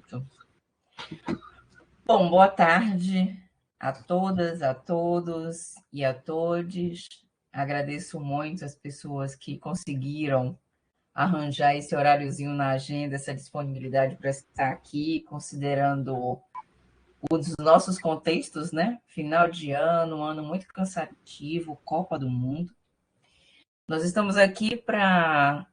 Pronto. Bom, boa tarde a todas, a todos e a todes. Agradeço muito as pessoas que conseguiram arranjar esse horáriozinho na agenda, essa disponibilidade para estar aqui, considerando os nossos contextos, né? Final de ano, um ano muito cansativo, Copa do Mundo. Nós estamos aqui para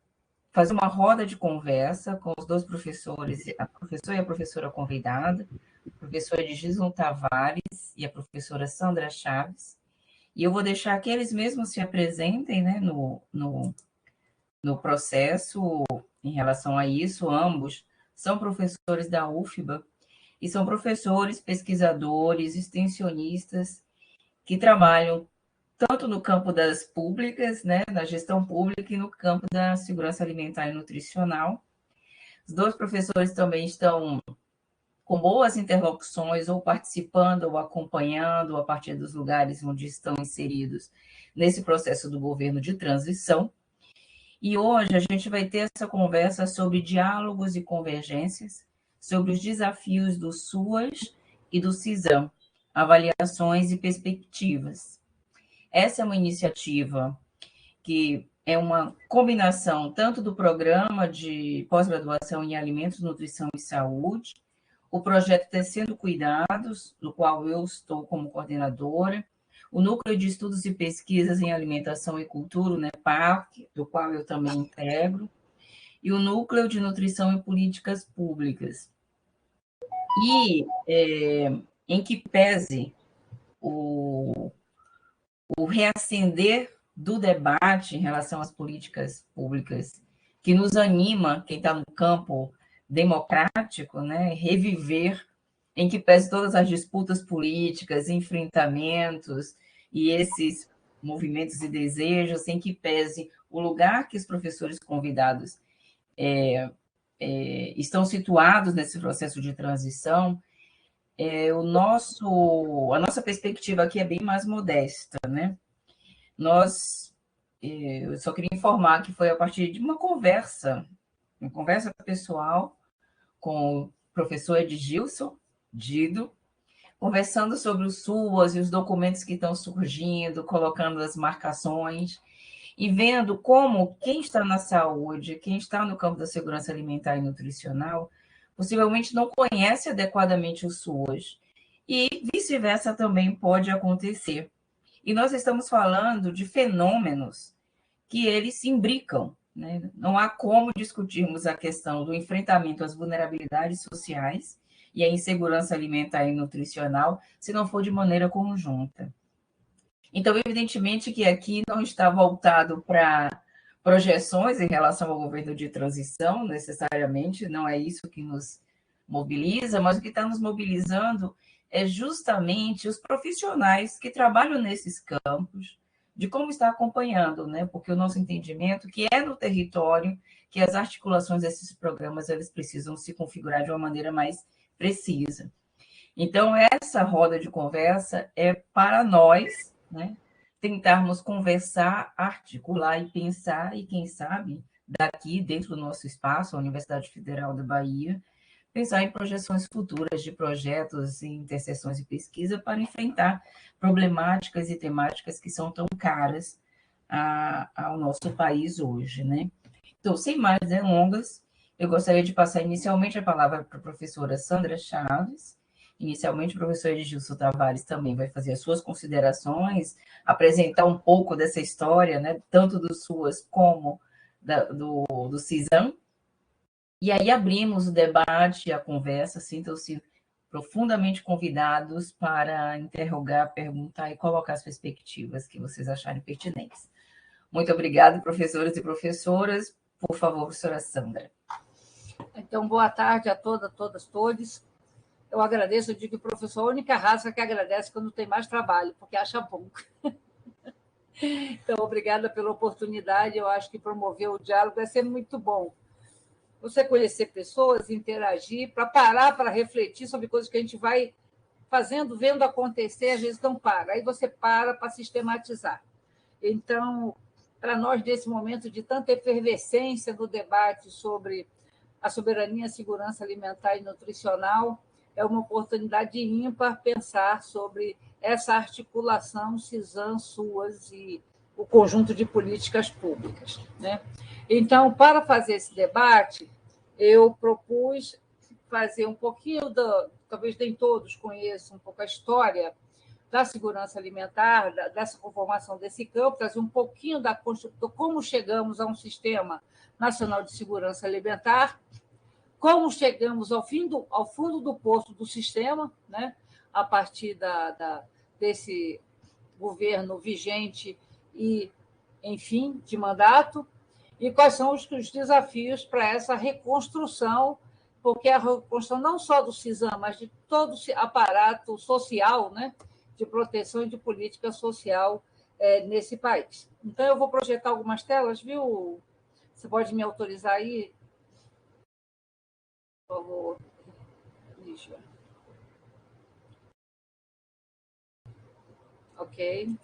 fazer uma roda de conversa com os dois professores, a professora e a professora convidada, a professora Edgilson Tavares e a professora Sandra Chaves. E eu vou deixar que eles mesmos se apresentem, né, no processo em relação a isso. Ambos são professores da UFBA e são professores, pesquisadores, extensionistas que trabalham tanto no campo das públicas, né, da gestão pública, e no campo da segurança alimentar e nutricional. Os dois professores também estão com boas interlocuções, ou participando, ou acompanhando, a partir dos lugares onde estão inseridos nesse processo do governo de transição. E hoje a gente vai ter essa conversa sobre diálogos e convergências, sobre os desafios do SUAS e do CISAM, avaliações e perspectivas. Essa é uma iniciativa que é uma combinação tanto do programa de pós-graduação em alimentos, nutrição e saúde, o projeto Tecendo Cuidados, do qual eu estou como coordenadora, o Núcleo de Estudos e Pesquisas em Alimentação e Cultura, o NEPAC, do qual eu também integro, e o Núcleo de Nutrição e Políticas Públicas. E em que pese o reacender do debate em relação às políticas públicas, que nos anima, quem está no campo democrático, né, reviver, em que pese todas as disputas políticas, enfrentamentos e esses movimentos e desejos, em que pese o lugar que os professores convidados estão situados nesse processo de transição, a nossa perspectiva aqui é bem mais modesta, né? Eu só queria informar que foi a partir de uma conversa pessoal com o professor Edgilson Dido, conversando sobre os SUAS e os documentos que estão surgindo, colocando as marcações e vendo como quem está na saúde, quem está no campo da segurança alimentar e nutricional, possivelmente não conhece adequadamente o SUAS. E vice-versa também pode acontecer. E nós estamos falando de fenômenos que eles se imbricam, né? Não há como discutirmos a questão do enfrentamento às vulnerabilidades sociais e à insegurança alimentar e nutricional se não for de maneira conjunta. Então, evidentemente que aqui não está voltado para projeções em relação ao governo de transição, necessariamente, não é isso que nos mobiliza, mas o que está nos mobilizando é justamente os profissionais que trabalham nesses campos, de como está acompanhando, né? Porque o nosso entendimento que é no território que as articulações desses programas eles precisam se configurar de uma maneira mais precisa. Então, essa roda de conversa é para nós, né, tentarmos conversar, articular e pensar, e quem sabe, daqui, dentro do nosso espaço, a Universidade Federal da Bahia, pensar em projeções futuras de projetos, em interseções de pesquisa para enfrentar problemáticas e temáticas que são tão caras ao nosso país hoje, né? Então, sem mais delongas, eu gostaria de passar inicialmente a palavra para a professora Sandra Chaves. Inicialmente, o professor Edgilson Tavares também vai fazer as suas considerações, apresentar um pouco dessa história, né, tanto dos SUAS como do CISAM. E aí abrimos o debate, a conversa, sintam-se profundamente convidados para interrogar, perguntar e colocar as perspectivas que vocês acharem pertinentes. Muito obrigada, professores e professoras. Por favor, professora Sandra. Então, boa tarde a todas, todos. Eu agradeço, eu digo que o professor é a única raça que agradece quando tem mais trabalho, porque acha bom. Então, obrigada pela oportunidade. Eu acho que promover o diálogo é sempre muito bom. Você conhecer pessoas, interagir, para parar, para refletir sobre coisas que a gente vai fazendo, vendo acontecer, às vezes não para. Aí você para sistematizar. Então, para nós, nesse momento de tanta efervescência no debate sobre a soberania, a segurança alimentar e nutricional, é uma oportunidade ímpar pensar sobre essa articulação CISAM, SUAS e o conjunto de políticas públicas, né? Então, para fazer esse debate, eu propus fazer um pouquinho, talvez nem todos conheçam um pouco a história da segurança alimentar, dessa conformação desse campo, trazer um pouquinho de como chegamos a um sistema nacional de segurança alimentar, como chegamos ao fundo do poço do sistema, né, a partir desse governo vigente e, enfim, de mandato, e quais são os desafios para essa reconstrução, porque a reconstrução não só do CISAM, mas de todo o aparato social, né, de proteção e de política social nesse país. Então, eu vou projetar algumas telas, viu? Você pode me autorizar aí? Por favor, Lígia. Ok.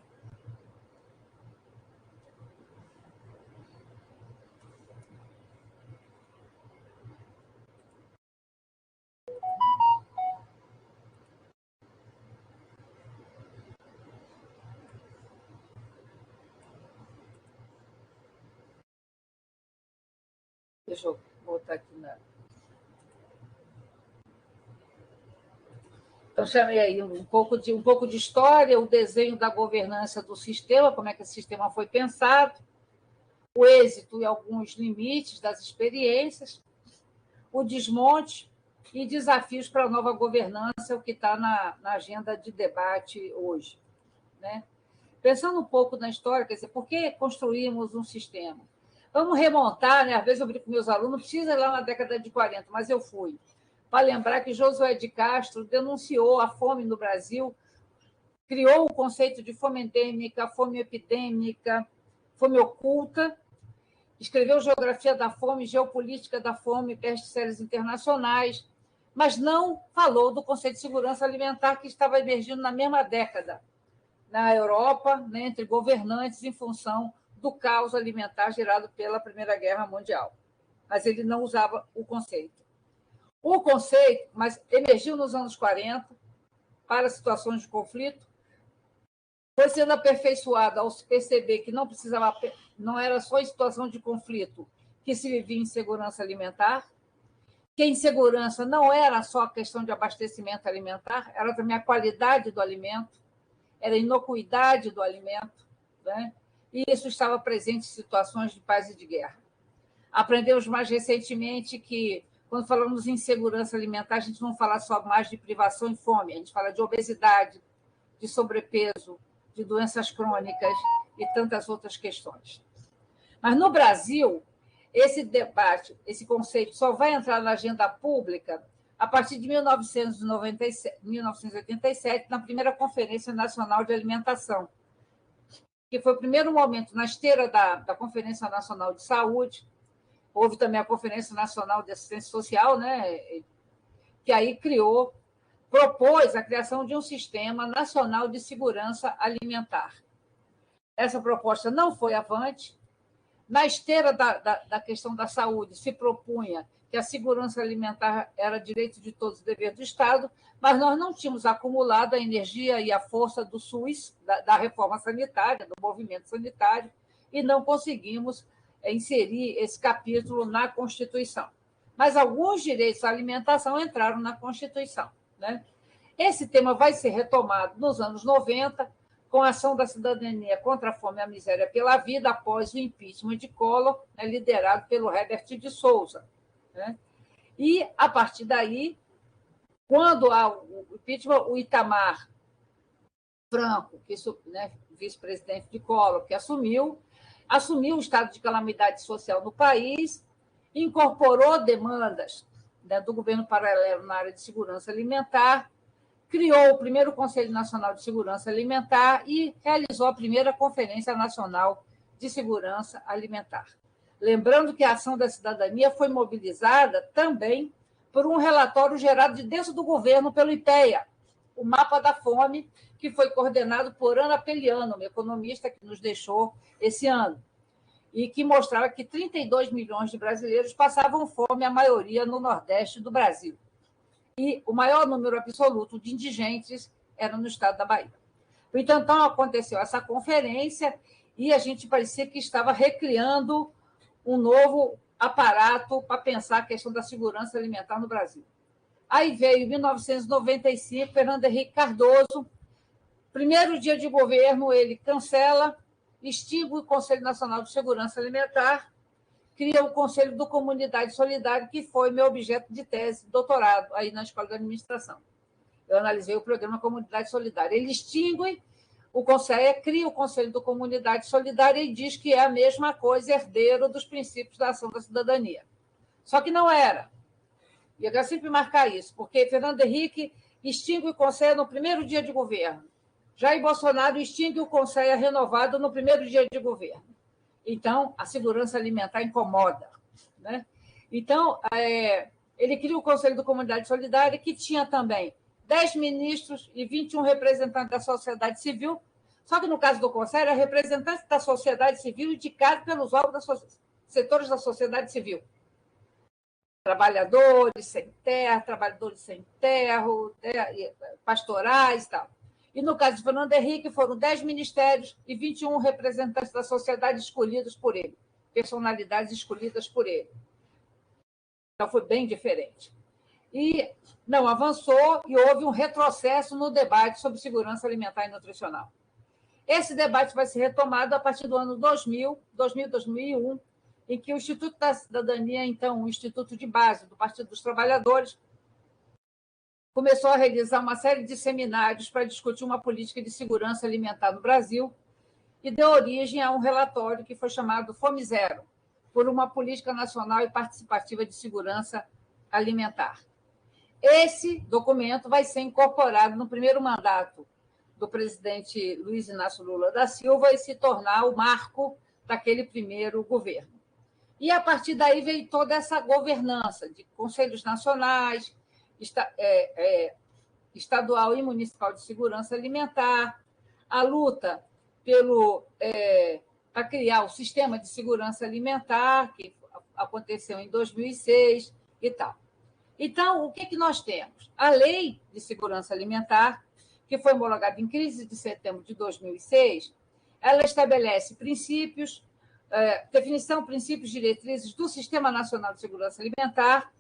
Deixa eu botar aqui na... Então, chamei aí um pouco de história, o desenho da governança do sistema, como é que esse sistema foi pensado, o êxito e alguns limites das experiências, o desmonte e desafios para a nova governança, o que está na agenda de debate hoje, né? Pensando um pouco na história, quer dizer, por que construímos um sistema? Vamos remontar, né? Às vezes eu brinco com meus alunos, não precisa ir lá na década de 40, mas eu fui, para lembrar que Josué de Castro denunciou a fome no Brasil, criou o conceito de fome endêmica, fome epidêmica, fome oculta, escreveu Geografia da Fome, Geopolítica da Fome, best-sellers internacionais, mas não falou do conceito de segurança alimentar que estava emergindo na mesma década, na Europa, né, entre governantes, em função do caos alimentar gerado pela Primeira Guerra Mundial. Mas ele não usava o conceito. O conceito, mas emergiu nos anos 40 para situações de conflito, foi sendo aperfeiçoado ao se perceber que não era só em situação de conflito que se vivia insegurança alimentar, que a insegurança não era só a questão de abastecimento alimentar, era também a qualidade do alimento, era a inocuidade do alimento, né? E isso estava presente em situações de paz e de guerra. Aprendemos mais recentemente que, quando falamos em segurança alimentar, a gente não fala só mais de privação e fome, a gente fala de obesidade, de sobrepeso, de doenças crônicas e tantas outras questões. Mas no Brasil, esse debate, esse conceito só vai entrar na agenda pública a partir de 1987, na primeira Conferência Nacional de Alimentação, que foi o primeiro momento na esteira da Conferência Nacional de Saúde. Houve também a Conferência Nacional de Assistência Social, né, que aí propôs a criação de um Sistema Nacional de Segurança Alimentar. Essa proposta não foi avante. Na esteira da questão da saúde, se propunha que a segurança alimentar era direito de todos, dever do Estado, mas nós não tínhamos acumulado a energia e a força do SUS, da reforma sanitária, do movimento sanitário, e não conseguimos inserir esse capítulo na Constituição. Mas alguns direitos à alimentação entraram na Constituição, né? Esse tema vai ser retomado nos anos 90, com a ação da cidadania contra a fome e a miséria pela vida, após o impeachment de Collor, né, liderado pelo Herbert de Souza, né? E, a partir daí, quando há o impeachment, o Itamar Franco, né, vice-presidente de Collor, que assumiu o estado de calamidade social no país, incorporou demandas, né, do governo paralelo na área de segurança alimentar, criou o primeiro Conselho Nacional de Segurança Alimentar e realizou a primeira Conferência Nacional de Segurança Alimentar. Lembrando que a ação da cidadania foi mobilizada também por um relatório gerado de dentro do governo pelo IPEA, o Mapa da Fome, que foi coordenado por Ana Peliano, uma economista que nos deixou esse ano. e que mostrava que 32 milhões de brasileiros passavam fome, a maioria no Nordeste do Brasil. E o maior número absoluto de indigentes era no estado da Bahia. Então, aconteceu essa conferência e a gente parecia que estava recriando um novo aparato para pensar a questão da segurança alimentar no Brasil. Aí veio, em 1995, Fernando Henrique Cardoso. Primeiro dia de governo, ele cancela, extingue o Conselho Nacional de Segurança Alimentar, cria o Conselho do Comunidade Solidária, que foi meu objeto de tese, doutorado, aí na Escola de Administração. Eu analisei o programa Comunidade Solidária. Ele extingue o Conselho, cria o Conselho do Comunidade Solidária e diz que é a mesma coisa, herdeiro dos princípios da ação da cidadania. Só que não era. E eu quero sempre marcar isso, porque Fernando Henrique extingue o Conselho no primeiro dia de governo. Jair Bolsonaro extingue o Conselho renovado no primeiro dia de governo. Então, a segurança alimentar incomoda. Né? Então, ele cria o Conselho da Comunidade Solidária, que tinha também 10 ministros e 21 representantes da sociedade civil, só que, no caso do Conselho, é representante da sociedade civil indicado pelos órgãos setores da sociedade civil. Trabalhadores sem terra, trabalhadores sem terro, pastorais e tal. E, no caso de Fernando Henrique, foram 10 ministérios e 21 representantes da sociedade escolhidos por ele, personalidades escolhidas por ele. Então, foi bem diferente. E não avançou e houve um retrocesso no debate sobre segurança alimentar e nutricional. Esse debate vai ser retomado a partir do ano 2001, em que o Instituto da Cidadania, então, o Instituto de Base do Partido dos Trabalhadores, começou a realizar uma série de seminários para discutir uma política de segurança alimentar no Brasil e deu origem a um relatório que foi chamado Fome Zero, por uma política nacional e participativa de segurança alimentar. Esse documento vai ser incorporado no primeiro mandato do presidente Luiz Inácio Lula da Silva e se tornar o marco daquele primeiro governo. E, a partir daí, veio toda essa governança de conselhos nacionais, estadual e municipal de segurança alimentar, a luta para criar o sistema de segurança alimentar, que aconteceu em 2006 e tal. Então, o que nós temos? A Lei de Segurança Alimentar, que foi homologada em 15 de setembro de 2006, ela estabelece princípios, definição, princípios, diretrizes do Sistema Nacional de Segurança Alimentar,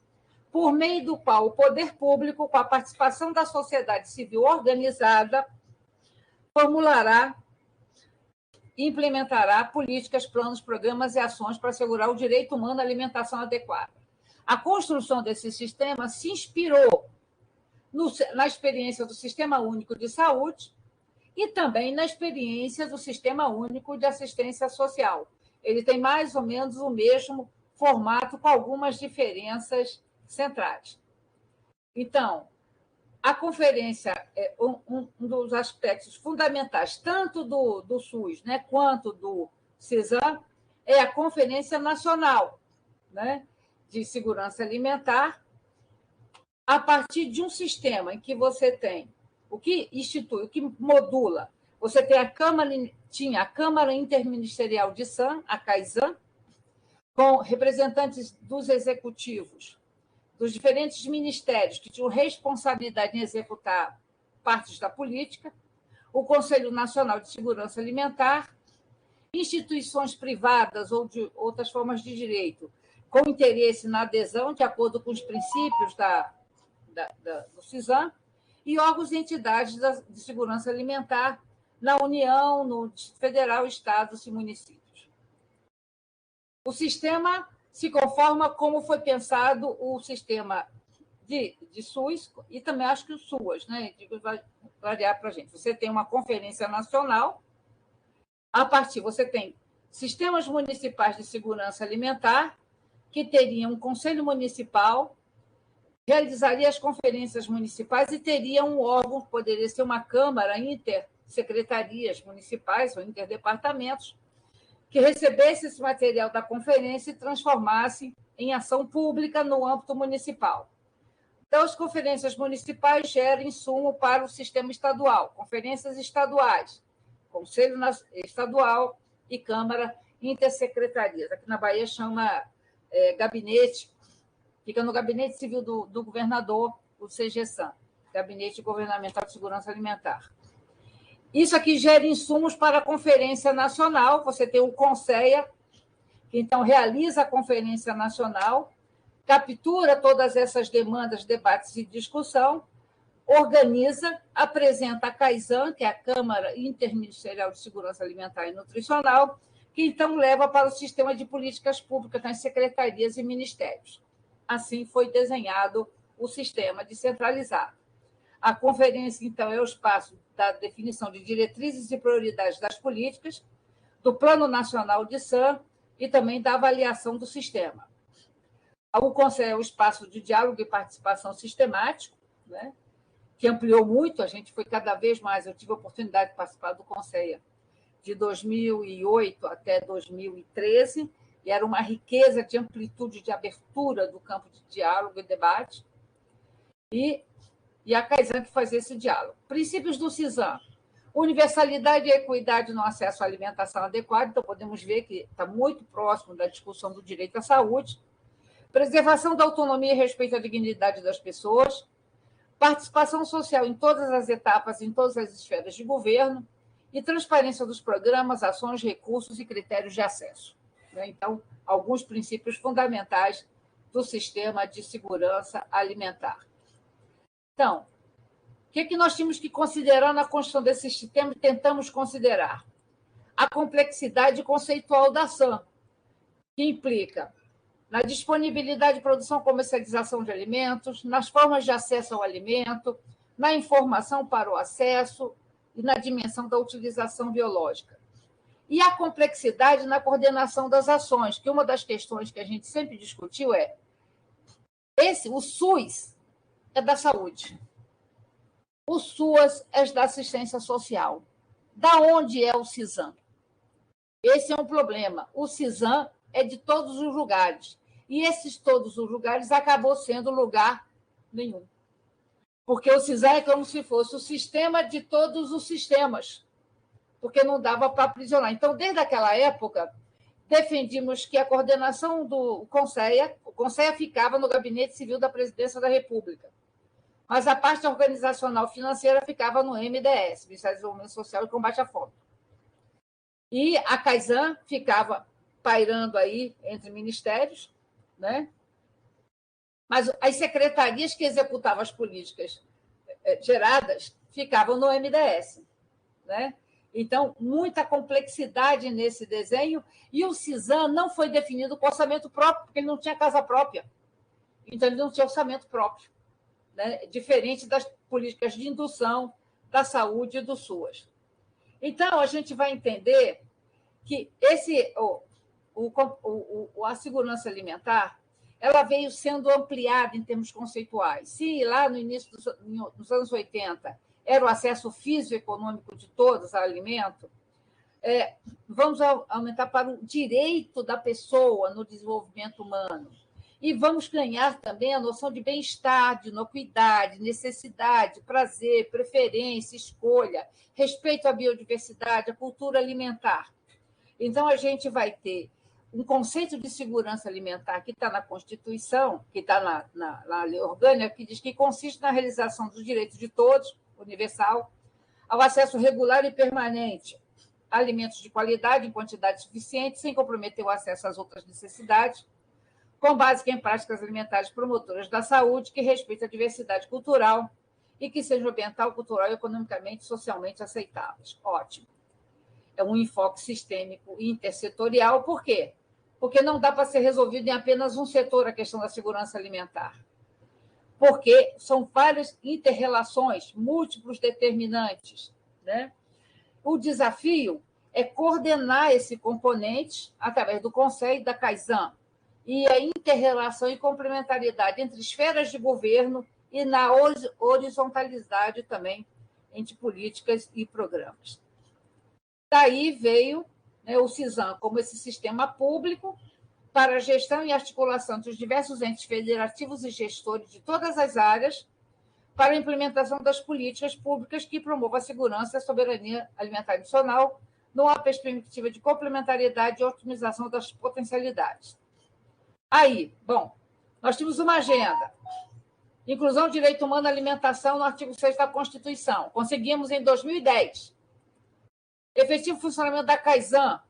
por meio do qual o poder público, com a participação da sociedade civil organizada, formulará e implementará políticas, planos, programas e ações para assegurar o direito humano à alimentação adequada. A construção desse sistema se inspirou na experiência do Sistema Único de Saúde e também na experiência do Sistema Único de Assistência Social. Ele tem mais ou menos o mesmo formato, com algumas diferenças centrais. Então, a conferência, um dos aspectos fundamentais, tanto do SUS, né, quanto do CISAM, é a Conferência Nacional, né, de Segurança Alimentar, a partir de um sistema em que você tem o que institui, o que modula. Você tem tinha a Câmara Interministerial de SAM, a CAISAM, com representantes dos executivos, dos diferentes ministérios que tinham responsabilidade em executar partes da política, o Conselho Nacional de Segurança Alimentar, instituições privadas ou de outras formas de direito, com interesse na adesão, de acordo com os princípios do CISAM, e órgãos e entidades de segurança alimentar na União, no Distrito Federal, estados e municípios. O sistema se conforma como foi pensado o sistema de SUS e também acho que o SUAS, né? Vai variar para a gente. Você tem uma conferência nacional, você tem sistemas municipais de segurança alimentar, que teriam um conselho municipal, realizaria as conferências municipais e teria um órgão, poderia ser uma câmara, intersecretarias municipais ou interdepartamentos, que recebesse esse material da conferência e transformasse em ação pública no âmbito municipal. Então, as conferências municipais geram insumo para o sistema estadual, conferências estaduais, Conselho Estadual e Câmara, intersecretarias. Aqui na Bahia chama gabinete, fica no Gabinete Civil do Governador, o CGSAM, Gabinete Governamental de Segurança Alimentar. Isso aqui gera insumos para a Conferência Nacional, você tem o CONSEA, que então realiza a Conferência Nacional, captura todas essas demandas, debates e discussão, organiza, apresenta a CAISAN, que é a Câmara Interministerial de Segurança Alimentar e Nutricional, que então leva para o sistema de políticas públicas nas secretarias e ministérios. Assim foi desenhado o sistema descentralizado. A conferência, então, é o espaço da definição de diretrizes e prioridades das políticas, do Plano Nacional de SAM e também da avaliação do sistema. O Conselho é o espaço de diálogo e participação sistemático, né, que ampliou muito, a gente foi cada vez mais, eu tive a oportunidade de participar do Conselho de 2008 até 2013, e era uma riqueza de amplitude, de abertura do campo de diálogo e debate, e a CAISAN que fazia esse diálogo. Princípios do CISAM: universalidade e equidade no acesso à alimentação adequada, então podemos ver que está muito próximo da discussão do direito à saúde, preservação da autonomia e respeito à dignidade das pessoas, participação social em todas as etapas, em todas as esferas de governo, e transparência dos programas, ações, recursos e critérios de acesso. Então, alguns princípios fundamentais do sistema de segurança alimentar. Então, o que nós tínhamos que considerar na construção desse sistema e tentamos considerar? A complexidade conceitual da ação, que implica na disponibilidade, produção e comercialização de alimentos, nas formas de acesso ao alimento, na informação para o acesso e na dimensão da utilização biológica. E a complexidade na coordenação das ações, que uma das questões que a gente sempre discutiu é o SUS é da saúde, o SUAS é da assistência social. Da onde é o CISAM? Esse é um problema. O CISAM é de todos os lugares. E esses todos os lugares acabou sendo lugar nenhum. Porque o CISAM é como se fosse o sistema de todos os sistemas, porque não dava para aprisionar. Então, desde aquela época, defendimos que a coordenação do CONSEA, o CONSEA ficava no Gabinete Civil da Presidência da República, mas a parte organizacional financeira ficava no MDS, Ministério do Desenvolvimento Social e Combate à Fome. E a CAISAN ficava pairando aí entre ministérios, né? Mas as secretarias que executavam as políticas geradas ficavam no MDS, né? Então, muita complexidade nesse desenho, e o CISAM não foi definido com orçamento próprio, porque ele não tinha casa própria. Então, ele não tinha orçamento próprio, né? Diferente das políticas de indução, da saúde e do SUAS. Então, a gente vai entender que a segurança alimentar ela veio sendo ampliada em termos conceituais. Se lá no início dos anos 80 era o acesso físico-econômico de todos ao alimento, vamos aumentar para o direito da pessoa no desenvolvimento humano. E vamos ganhar também a noção de bem-estar, de inocuidade, necessidade, prazer, preferência, escolha, respeito à biodiversidade, à cultura alimentar. Então, a gente vai ter um conceito de segurança alimentar que está na Constituição, que está na Lei Orgânica, que diz que consiste na realização dos direitos de todos, universal, ao acesso regular e permanente a alimentos de qualidade em quantidade suficiente, sem comprometer o acesso às outras necessidades, com base em práticas alimentares promotoras da saúde, que respeitem a diversidade cultural e que sejam ambiental, cultural, economicamente e socialmente aceitáveis. Ótimo. É um enfoque sistêmico e intersetorial. Por quê? Porque não dá para ser resolvido em apenas um setor a questão da segurança alimentar. Porque são várias interrelações, múltiplos determinantes, né? O desafio é coordenar esse componente através do Conselho e da CAISAN e a interrelação e complementariedade entre esferas de governo e na horizontalidade também entre políticas e programas. Daí veio, né, o CISAM como esse sistema público para a gestão e articulação entre os diversos entes federativos e gestores de todas as áreas para a implementação das políticas públicas que promovam a segurança e a soberania alimentar nacional numa perspectiva de complementariedade e otimização das potencialidades. Aí, bom, nós tínhamos uma agenda. Inclusão, direito humano e alimentação no artigo 6º da Constituição. Conseguimos em 2010. Efetivo funcionamento da CAISAN,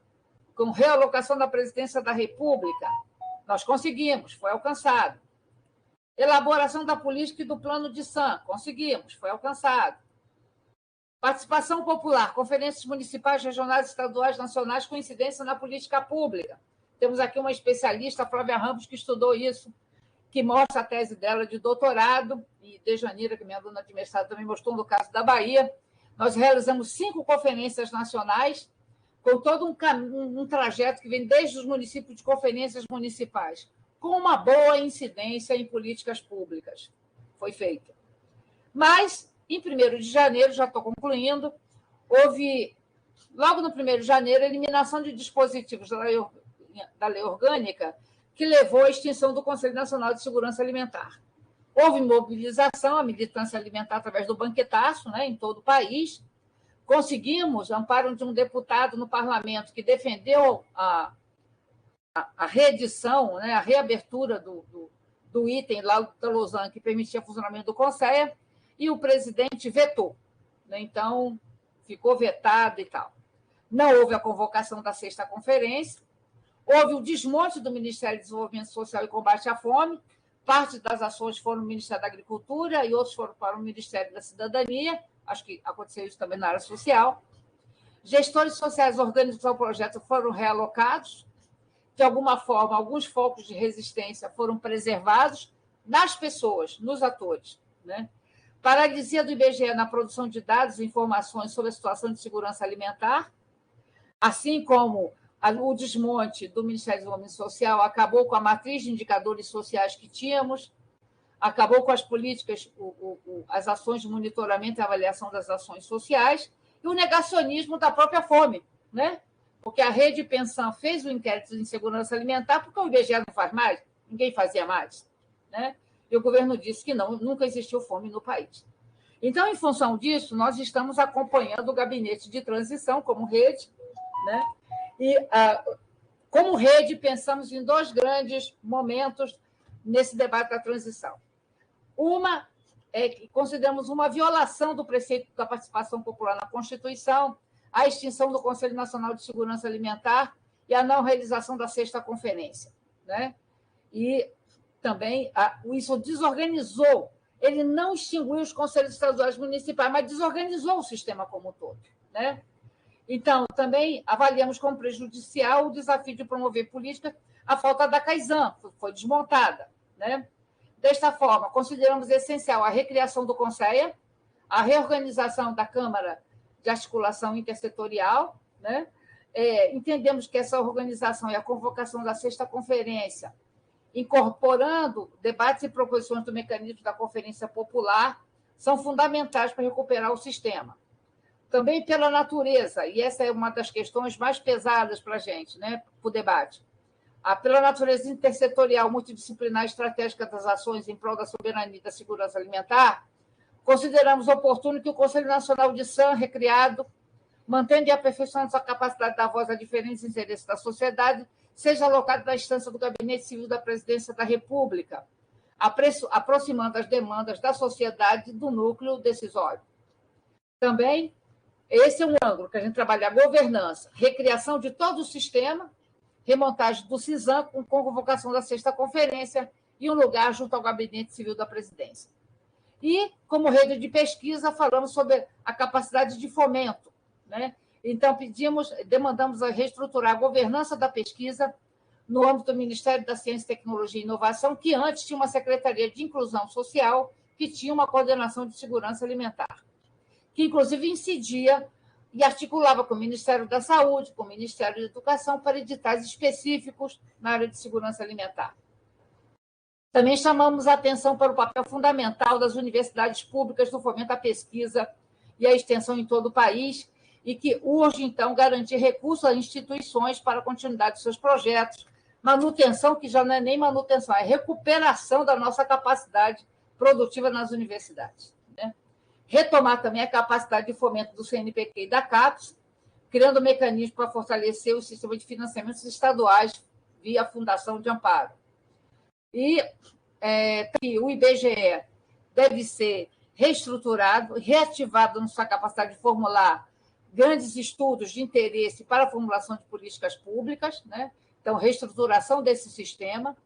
com realocação da Presidência da República. Nós conseguimos, foi alcançado. Elaboração da política e do plano de SAM. Conseguimos, foi alcançado. Participação popular, conferências municipais, regionais, estaduais, nacionais, com incidência na política pública. Temos aqui uma especialista, a Flávia Ramos, que estudou isso, que mostra a tese dela de doutorado, e Dejanira, que é minha aluna de mestrado, também mostrou no caso da Bahia. Nós realizamos 5 conferências nacionais, com todo um trajeto que vem desde os municípios de conferências municipais, com uma boa incidência em políticas públicas. Foi feito. Mas, em 1º de janeiro, já estou concluindo, houve, logo no 1º de janeiro, a eliminação de dispositivos da lei orgânica que levou à extinção do Conselho Nacional de Segurança Alimentar. Houve mobilização, a militância alimentar através do banquetaço, né, em todo o país. Conseguimos amparo de um deputado no parlamento que defendeu a reedição, né, a reabertura do item lá da Lausanne que permitia o funcionamento do Conselho, e o presidente vetou. Né, então, ficou vetado e tal. Não houve a convocação da 6ª conferência, houve o desmonte do Ministério do Desenvolvimento Social e Combate à Fome, parte das ações foram no Ministério da Agricultura e outros foram para o Ministério da Cidadania, acho que aconteceu isso também na área social. Gestores sociais orgânicos ao projeto foram realocados, de alguma forma, alguns focos de resistência foram preservados nas pessoas, nos atores. Né? Paralisia do IBGE na produção de dados e informações sobre a situação de segurança alimentar, assim como o desmonte do Ministério do Desenvolvimento Social acabou com a matriz de indicadores sociais que tínhamos, acabou com as políticas, as ações de monitoramento e avaliação das ações sociais, e o negacionismo da própria fome, né? Porque a Rede Pensão fez o inquérito de insegurança alimentar porque o IBGE não faz mais, ninguém fazia mais, né? E o governo disse que não, nunca existiu fome no país. Então, em função disso, nós estamos acompanhando o gabinete de transição como rede, né? E, como rede, pensamos em 2 grandes momentos nesse debate da transição. Uma é que consideramos uma violação do preceito da participação popular na Constituição, a extinção do Conselho Nacional de Segurança Alimentar e a não realização da 6ª conferência. Né? E também isso desorganizou, ele não extinguiu os conselhos estaduais municipais, mas desorganizou o sistema como um todo. Né? Então, também avaliamos como prejudicial o desafio de promover política, a falta da CAISAN, foi desmontada. Né? Desta forma, consideramos essencial a recriação do Conselho, a reorganização da Câmara de Articulação Intersetorial. Né? Entendemos que essa organização e a convocação da 6ª conferência, incorporando debates e proposições do mecanismo da Conferência Popular, são fundamentais para recuperar o sistema. Também pela natureza, e essa é uma das questões mais pesadas para a gente, né, para o debate, pela natureza intersetorial, multidisciplinar e estratégica das ações em prol da soberania e da segurança alimentar, consideramos oportuno que o Conselho Nacional de SAM, recriado, mantendo e aperfeiçoando sua capacidade de dar voz a diferentes interesses da sociedade, seja alocado na instância do Gabinete Civil da Presidência da República, aproximando as demandas da sociedade do núcleo decisório. Também, esse é um ângulo que a gente trabalha: a governança, recriação de todo o sistema, remontagem do CISAM com convocação da 6ª conferência e um lugar junto ao Gabinete Civil da Presidência. E, como rede de pesquisa, falamos sobre a capacidade de fomento. Né? Então, demandamos a reestruturar a governança da pesquisa no âmbito do Ministério da Ciência, Tecnologia e Inovação, que antes tinha uma Secretaria de Inclusão Social, que tinha uma coordenação de segurança alimentar, que, inclusive, incidia e articulava com o Ministério da Saúde, com o Ministério da Educação, para editais específicos na área de segurança alimentar. Também chamamos a atenção para o papel fundamental das universidades públicas no fomento à pesquisa e à extensão em todo o país, e que urge, então, garantir recursos a instituições para a continuidade de seus projetos, manutenção, que já não é nem manutenção, é recuperação da nossa capacidade produtiva nas universidades. Né? Retomar também a capacidade de fomento do CNPq e da CAPES, criando mecanismos para fortalecer o sistema de financiamentos estaduais via Fundação de Amparo. E que o IBGE deve ser reestruturado, reativado na sua capacidade de formular grandes estudos de interesse para a formulação de políticas públicas, né? Então, reestruturação desse sistema.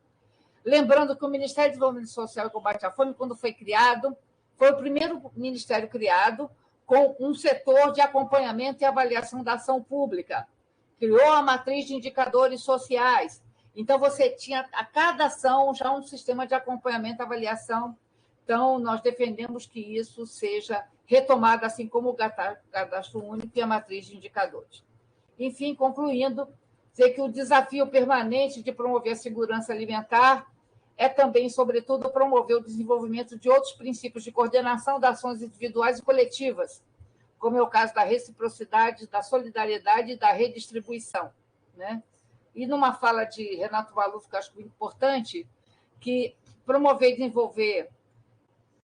Lembrando que o Ministério do Desenvolvimento Social e Combate à Fome, quando foi criado, foi o primeiro ministério criado com um setor de acompanhamento e avaliação da ação pública. Criou a matriz de indicadores sociais. Então, você tinha a cada ação já um sistema de acompanhamento e avaliação. Então, nós defendemos que isso seja retomado, assim como o cadastro único e a matriz de indicadores. Enfim, concluindo, dizer que o desafio permanente de promover a segurança alimentar é também, sobretudo, promover o desenvolvimento de outros princípios de coordenação das ações individuais e coletivas, como é o caso da reciprocidade, da solidariedade e da redistribuição, né? E numa fala de Renato Maluf, que eu acho muito importante, que promover e desenvolver,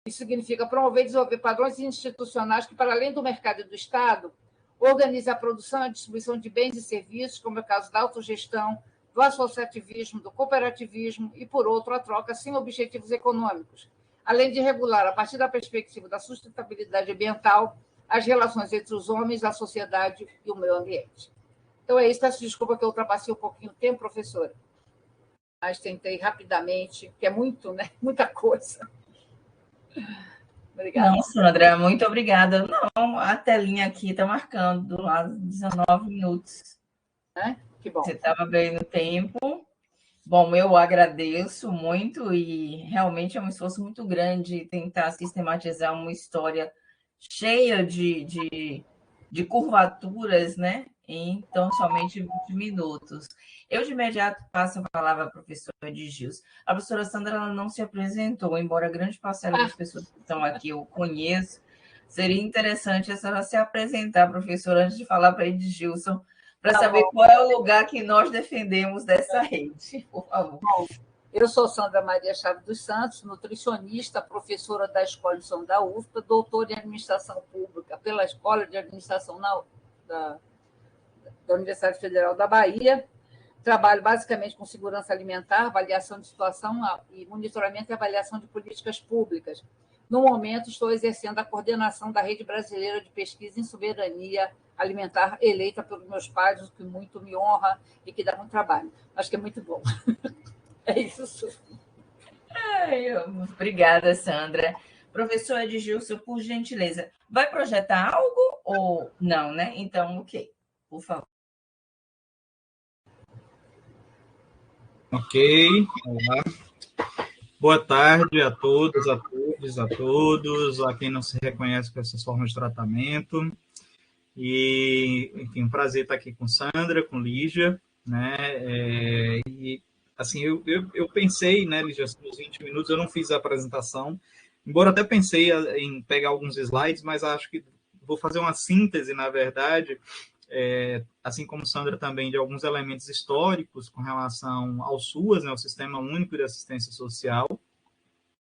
isso significa promover e desenvolver padrões institucionais que, para além do mercado e do Estado, organize a produção e a distribuição de bens e serviços, como é o caso da autogestão, do associativismo, do cooperativismo e, por outro, a troca sem objetivos econômicos, além de regular, a partir da perspectiva da sustentabilidade ambiental, as relações entre os homens, a sociedade e o meio ambiente. Então, é isso. Peço desculpa que eu ultrapassei um pouquinho o tempo, professora, mas tentei rapidamente, que é muito, né? Muita coisa. Obrigada. Não, Sandra, muito obrigada. Não, a telinha aqui está marcando lá 19 minutos. Que bom. Você estava bem no tempo. Bom, eu agradeço muito e realmente é um esforço muito grande tentar sistematizar uma história cheia de curvaturas, né? Em tão somente 20 minutos. Eu, de imediato, passo a palavra à professora Edgilson. A professora Sandra ela não se apresentou, embora grande parcela das pessoas que estão aqui eu conheço. Seria interessante a senhora se apresentar, professora, antes de falar para a Edgilson, para saber qual é o lugar que nós defendemos dessa rede, por favor. Bom, eu sou Sandra Maria Chaves dos Santos, nutricionista, professora da Escola de Som da UFPA, doutora em Administração Pública pela Escola de Administração da Universidade Federal da Bahia. Trabalho basicamente com segurança alimentar, avaliação de situação e monitoramento e avaliação de políticas públicas. No momento, estou exercendo a coordenação da Rede Brasileira de Pesquisa em Soberania Alimentar, eleita pelos meus pais, o que muito me honra e que dá muito trabalho. Acho que é muito bom. É isso. Obrigada, Sandra. Professor Edgilson, por gentileza, vai projetar algo ou não, né? Então, ok, por favor. Ok, olá. Boa tarde a todos, a quem não se reconhece com essas formas de tratamento. E, enfim, um prazer estar aqui com Sandra, com Lígia, né? E, assim, eu pensei, né, Lígia, nos 20 minutos, eu não fiz a apresentação, embora até pensei em pegar alguns slides, mas acho que vou fazer uma síntese, na verdade, assim como Sandra também, de alguns elementos históricos com relação ao SUAS, né, o Sistema Único de Assistência Social,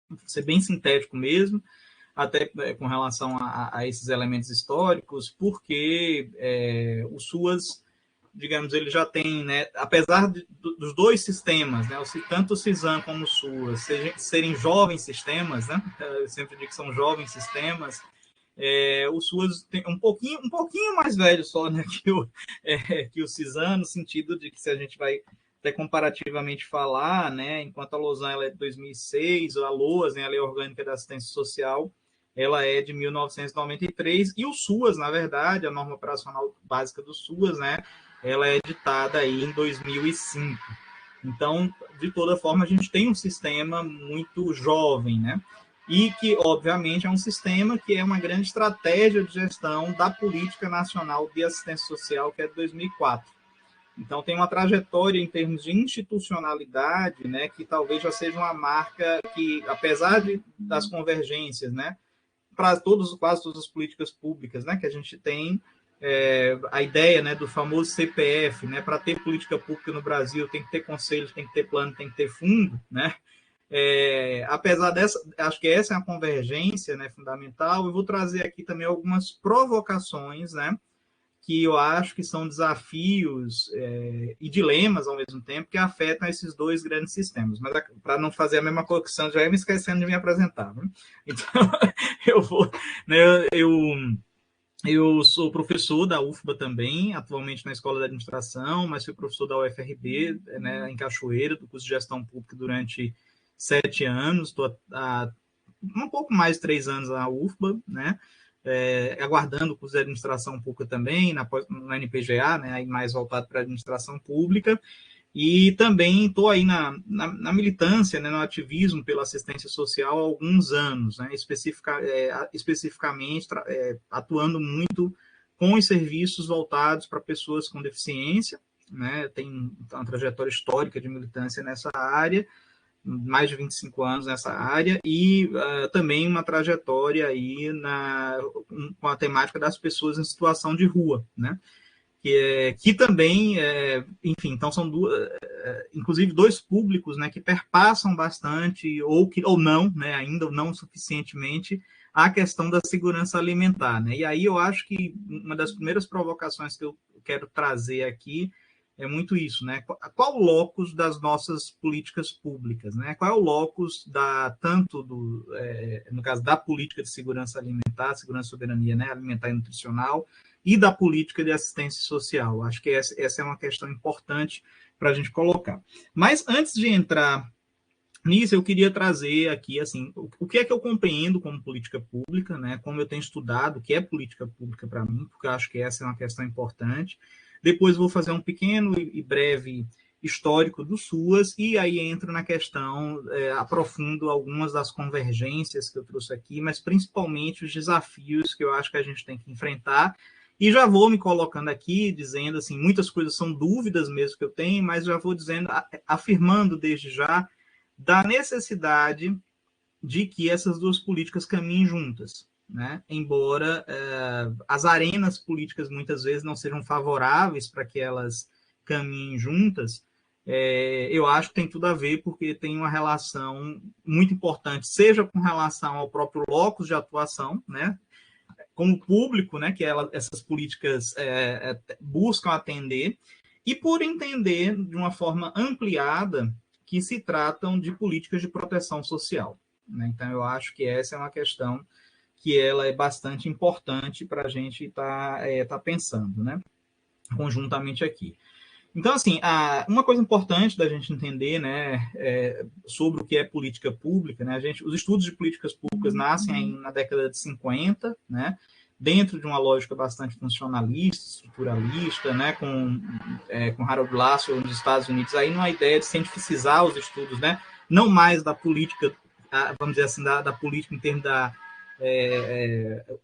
vou ser bem sintético mesmo, até com relação a esses elementos históricos, porque o SUAS, digamos, ele já tem, né, apesar dos dois sistemas, né, tanto o CISAM como o SUAS, serem jovens sistemas, né, eu sempre digo que são jovens sistemas, o SUAS tem um pouquinho mais velho só, né, que o CISAM, no sentido de que se a gente vai até comparativamente falar, né, enquanto a LOSAN ela é de 2006, a LOAS, né, a Lei Orgânica da Assistência Social, ela é de 1993, e o SUAS, na verdade, a norma operacional básica do SUAS, né, ela é editada aí em 2005. Então, de toda forma, a gente tem um sistema muito jovem, né, e que, obviamente, é um sistema que é uma grande estratégia de gestão da Política Nacional de Assistência Social, que é de 2004. Então, tem uma trajetória em termos de institucionalidade, né, que talvez já seja uma marca que, apesar das convergências, né, para quase todas as políticas públicas, né, que a gente tem, a ideia, né, do famoso CPF, né, para ter política pública no Brasil tem que ter conselho, tem que ter plano, tem que ter fundo, né, apesar dessa, acho que essa é a convergência, né, fundamental. Eu vou trazer aqui também algumas provocações, né, que eu acho que são desafios e dilemas ao mesmo tempo que afetam esses dois grandes sistemas. Mas para não fazer a mesma colocação, já ia me esquecendo de me apresentar. Né? Então, eu vou... Né, eu sou professor da UFBA também, atualmente na Escola de Administração, mas fui professor da UFRB, né, em Cachoeira, do curso de Gestão Pública durante 7 anos. Estou há um pouco mais de 3 anos na UFBA, né? Aguardando o curso de Administração Pública também, na NPGA, né, aí mais voltado para a Administração Pública. E também estou aí na militância, né, no ativismo pela assistência social há alguns anos, né, especificamente atuando muito com os serviços voltados para pessoas com deficiência, né, tem uma trajetória histórica de militância nessa área, mais de 25 anos nessa área, e também uma trajetória aí com a temática das pessoas em situação de rua, né, que também, enfim, então são inclusive dois públicos, né, que perpassam bastante, ou não, né, ainda não suficientemente, a questão da segurança alimentar, né, e aí eu acho que uma das primeiras provocações que eu quero trazer aqui é muito isso, né, qual o locus das nossas políticas públicas, né, qual é o locus no caso da política de segurança alimentar, segurança e soberania, né, alimentar e nutricional, e da política de assistência social. Acho que essa é uma questão importante para a gente colocar. Mas antes de entrar nisso, eu queria trazer aqui assim, o que é que eu compreendo como política pública, né? Como eu tenho estudado o que é política pública para mim, porque eu acho que essa é uma questão importante. Depois vou fazer um pequeno e breve histórico do SUAS, e aí entro na questão, aprofundo algumas das convergências que eu trouxe aqui, mas principalmente os desafios que eu acho que a gente tem que enfrentar. E já vou me colocando aqui, dizendo assim, muitas coisas são dúvidas mesmo que eu tenho, mas já vou dizendo, afirmando desde já, da necessidade de que essas duas políticas caminhem juntas, né? Embora as arenas políticas muitas vezes não sejam favoráveis para que elas caminhem juntas, eu acho que tem tudo a ver, porque tem uma relação muito importante, seja com relação ao próprio locus de atuação, né? Como público, né, que essas políticas buscam atender, e por entender de uma forma ampliada que se tratam de políticas de proteção social, né? Então, eu acho que essa é uma questão que ela é bastante importante para a gente tá pensando, né, conjuntamente aqui. Então, assim, uma coisa importante da gente entender, né, sobre o que é política pública, né, os estudos de políticas públicas nascem na década de 50, né, dentro de uma lógica bastante funcionalista, estruturalista, né, com Harold Lasswell nos Estados Unidos, aí numa ideia de cientificizar os estudos, né, não mais da política, vamos dizer assim, da política em termos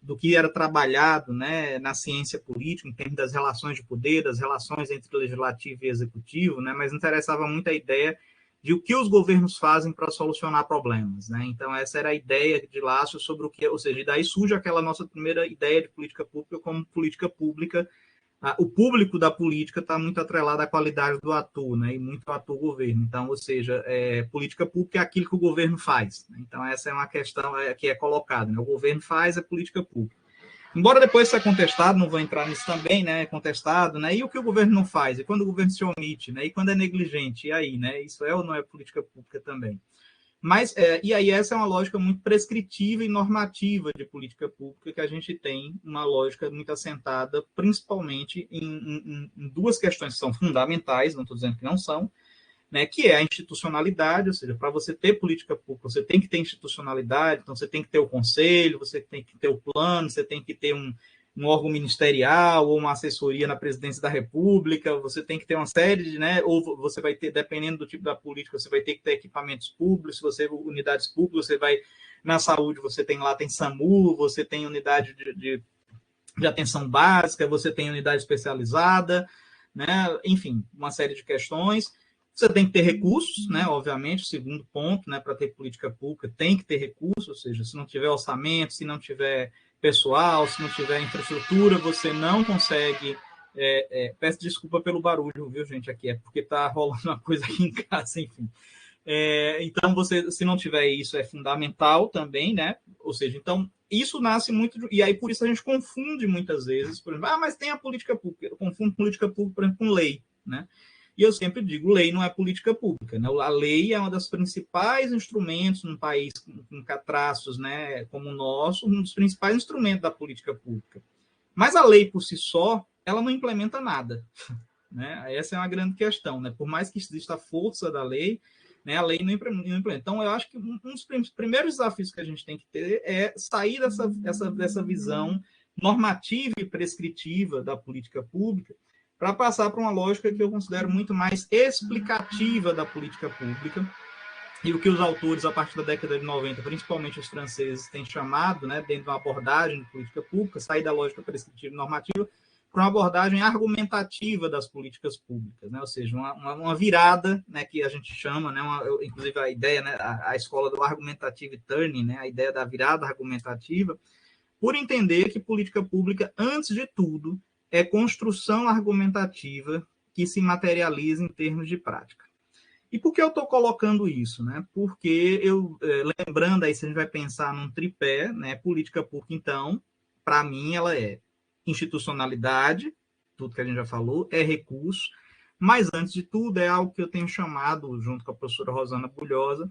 do que era trabalhado, né, na ciência política, em termos das relações de poder, das relações entre legislativo e executivo, né, mas interessava muito a ideia de o que os governos fazem para solucionar problemas, né? Então, essa era a ideia de Lasso sobre o que, ou seja, daí surge aquela nossa primeira ideia de política pública como política pública. O público da política está muito atrelado à qualidade do ator, né? E muito ator governo. Então, ou seja, política pública é aquilo que o governo faz, né? Então, essa é uma questão que é colocada, né? O governo faz a política pública. Embora depois seja contestado, não vou entrar nisso também, né? Contestado, né? E o que o governo não faz? E quando o governo se omite, né? E quando é negligente? E aí, né? Isso é ou não é política pública também? Mas, e aí essa é uma lógica muito prescritiva e normativa de política pública, que a gente tem uma lógica muito assentada, principalmente em duas questões que são fundamentais, não estou dizendo que não são, né, que é a institucionalidade, ou seja, para você ter política pública, você tem que ter institucionalidade, então você tem que ter o conselho, você tem que ter o plano, você tem que ter um órgão ministerial ou uma assessoria na presidência da República, você tem que ter uma série de, né, ou você vai ter, dependendo do tipo da política, você vai ter que ter equipamentos públicos, unidades públicas, você vai, na saúde, você tem SAMU, você tem unidade de atenção básica, você tem unidade especializada, né, enfim, uma série de questões. Você tem que ter recursos, né? Obviamente, o segundo ponto, né? Para ter política pública, tem que ter recursos, ou seja, se não tiver orçamento, se não tiver pessoal, se não tiver infraestrutura, você não consegue. Peço desculpa pelo barulho, viu, gente? Aqui é porque está rolando uma coisa aqui em casa, enfim. Então, você, se não tiver isso, é fundamental também, né? Ou seja, então, isso nasce muito... E aí, por isso, a gente confunde muitas vezes, por exemplo, mas tem a política pública. Eu confundo política pública, por exemplo, com lei, né? E eu sempre digo, lei não é política pública, né? A lei é um dos principais instrumentos num país com traços, né, como o nosso, um dos principais instrumentos da política pública. Mas a lei, por si só, ela não implementa nada, né? Essa é uma grande questão, né? Por mais que exista a força da lei, né, a lei não implementa. Então, eu acho que um dos primeiros desafios que a gente tem que ter é sair dessa visão normativa e prescritiva da política pública para passar para uma lógica que eu considero muito mais explicativa da política pública, e o que os autores, a partir da década de 90, principalmente os franceses, têm chamado, né, dentro de uma abordagem de política pública, sair da lógica prescritiva e normativa, para uma abordagem argumentativa das políticas públicas, né? Ou seja, uma virada, né, que a gente chama, né, inclusive a ideia, né, a escola do argumentative turning, né, a ideia da virada argumentativa, por entender que política pública, antes de tudo, é construção argumentativa que se materializa em termos de prática. E por que eu estou colocando isso? Né? Porque lembrando aí, se a gente vai pensar num tripé, né, política pública, então, para mim, ela é institucionalidade, tudo que a gente já falou, é recurso, mas, antes de tudo, é algo que eu tenho chamado, junto com a professora Rosana Bulhosa,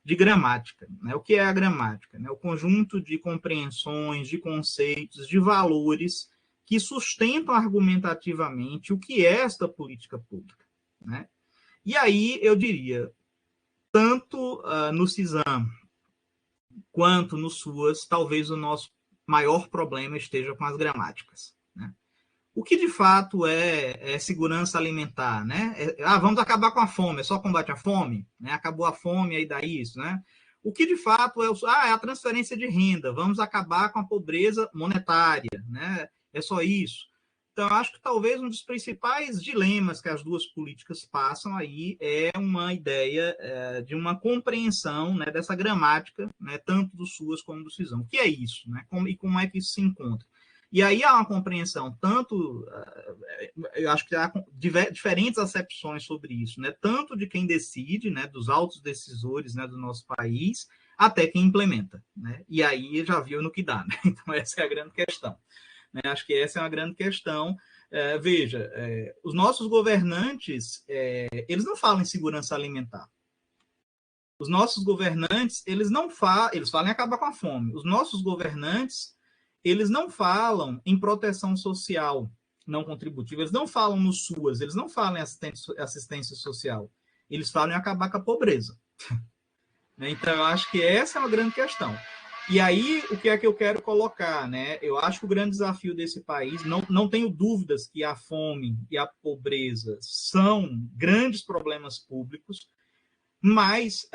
de gramática. Né? O que é a gramática? Né? O conjunto de compreensões, de conceitos, de valores que sustentam argumentativamente o que é esta política pública. Né? E aí, eu diria, tanto no CISAM quanto no SUAS, talvez o nosso maior problema esteja com as gramáticas. Né? O que, de fato, é segurança alimentar? Né? Vamos acabar com a fome, é só combate à fome? Né? Acabou a fome, aí dá isso. Né? O que, de fato, é a transferência de renda, vamos acabar com a pobreza monetária. Né? É só isso. Então, eu acho que talvez um dos principais dilemas que as duas políticas passam aí é uma ideia de uma compreensão, né, dessa gramática, né, tanto do SUAS como do CISAM. O que é isso? Né? E como é que isso se encontra? E aí há uma compreensão, tanto, eu acho que há diferentes acepções sobre isso, né? Tanto de quem decide, né, dos altos decisores, né, do nosso país, até quem implementa. Né? E aí já viu no que dá. Né? Então, essa é a grande questão. Né? Acho que essa é uma grande questão. Veja, os nossos governantes, eles não falam em segurança alimentar. Os nossos governantes, eles falam em acabar com a fome. Os nossos governantes, eles não falam em proteção social não contributiva, eles não falam no SUAS, eles não falam em assistência social, eles falam em acabar com a pobreza. Então, eu acho que essa é uma grande questão. E aí, o que é que eu quero colocar? Né? Eu acho que o grande desafio desse país, não tenho dúvidas que a fome e a pobreza são grandes problemas públicos, mas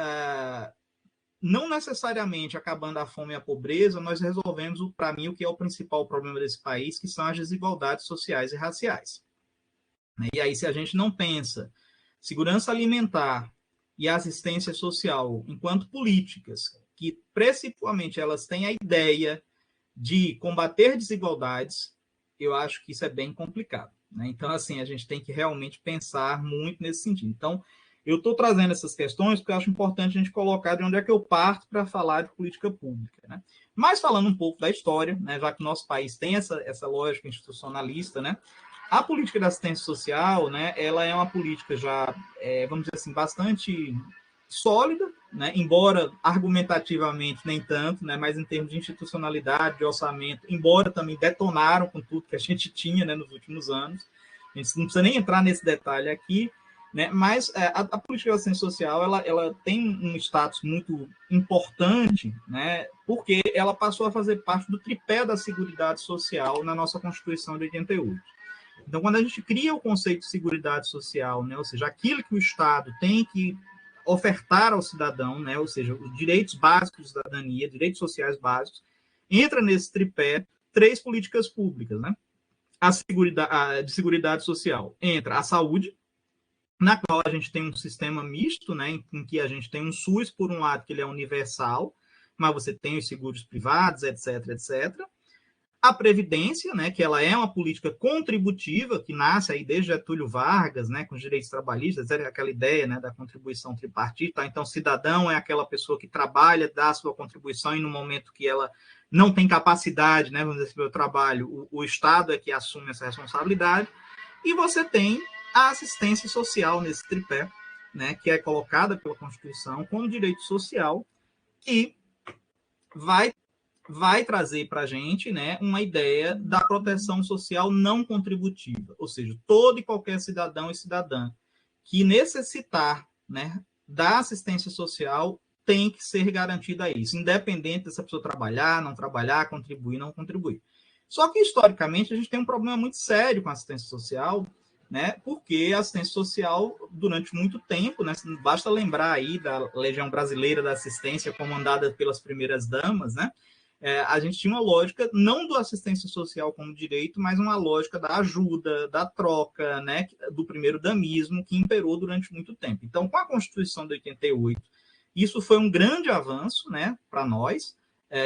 não necessariamente acabando a fome e a pobreza, nós resolvemos, para mim, o que é o principal problema desse país, que são as desigualdades sociais e raciais. E aí, se a gente não pensa segurança alimentar e assistência social enquanto políticas que, principalmente, elas têm a ideia de combater desigualdades, eu acho que isso é bem complicado. Né? Então, assim, a gente tem que realmente pensar muito nesse sentido. Então, eu estou trazendo essas questões porque eu acho importante a gente colocar de onde é que eu parto para falar de política pública. Né? Mas falando um pouco da história, né, já que o nosso país tem essa lógica institucionalista, né, a política da assistência social, né, ela é uma política já, vamos dizer assim, bastante sólida, né, embora argumentativamente nem tanto, né, mas em termos de institucionalidade, de orçamento, embora também detonaram com tudo que a gente tinha, né, nos últimos anos. A gente não precisa nem entrar nesse detalhe aqui, né, mas a política de assistência social ela tem um status muito importante, né, porque ela passou a fazer parte do tripé da Seguridade Social na nossa Constituição de 88. Então, quando a gente cria o conceito de Seguridade Social, né, ou seja, aquilo que o Estado tem que ofertar ao cidadão, né, ou seja, os direitos básicos de cidadania, direitos sociais básicos, entra nesse tripé 3 políticas públicas. Né? De Seguridade Social entra a saúde, na qual a gente tem um sistema misto, né, em que a gente tem um SUS, por um lado, que ele é universal, mas você tem os seguros privados, etc., etc., a Previdência, né, que ela é uma política contributiva, que nasce aí desde Getúlio Vargas, né, com os direitos trabalhistas, aquela ideia, né, da contribuição tripartite. Então, cidadão é aquela pessoa que trabalha, dá a sua contribuição, e no momento que ela não tem capacidade, né, vamos dizer, pelo trabalho, o Estado é que assume essa responsabilidade. E você tem a assistência social nesse tripé, né, que é colocada pela Constituição como direito social, que vai trazer para a gente, né, uma ideia da proteção social não contributiva, ou seja, todo e qualquer cidadão e cidadã que necessitar, né, da assistência social tem que ser garantida isso, independente dessa pessoa trabalhar, não trabalhar, contribuir, não contribuir. Só que, historicamente, a gente tem um problema muito sério com a assistência social, né, porque a assistência social, durante muito tempo, né, basta lembrar aí da Legião Brasileira da Assistência, comandada pelas primeiras damas, né, a gente tinha uma lógica não do assistência social como direito, mas uma lógica da ajuda, da troca, né, do primeiro damismo, que imperou durante muito tempo. Então, com a Constituição de 88, isso foi um grande avanço, né, para nós,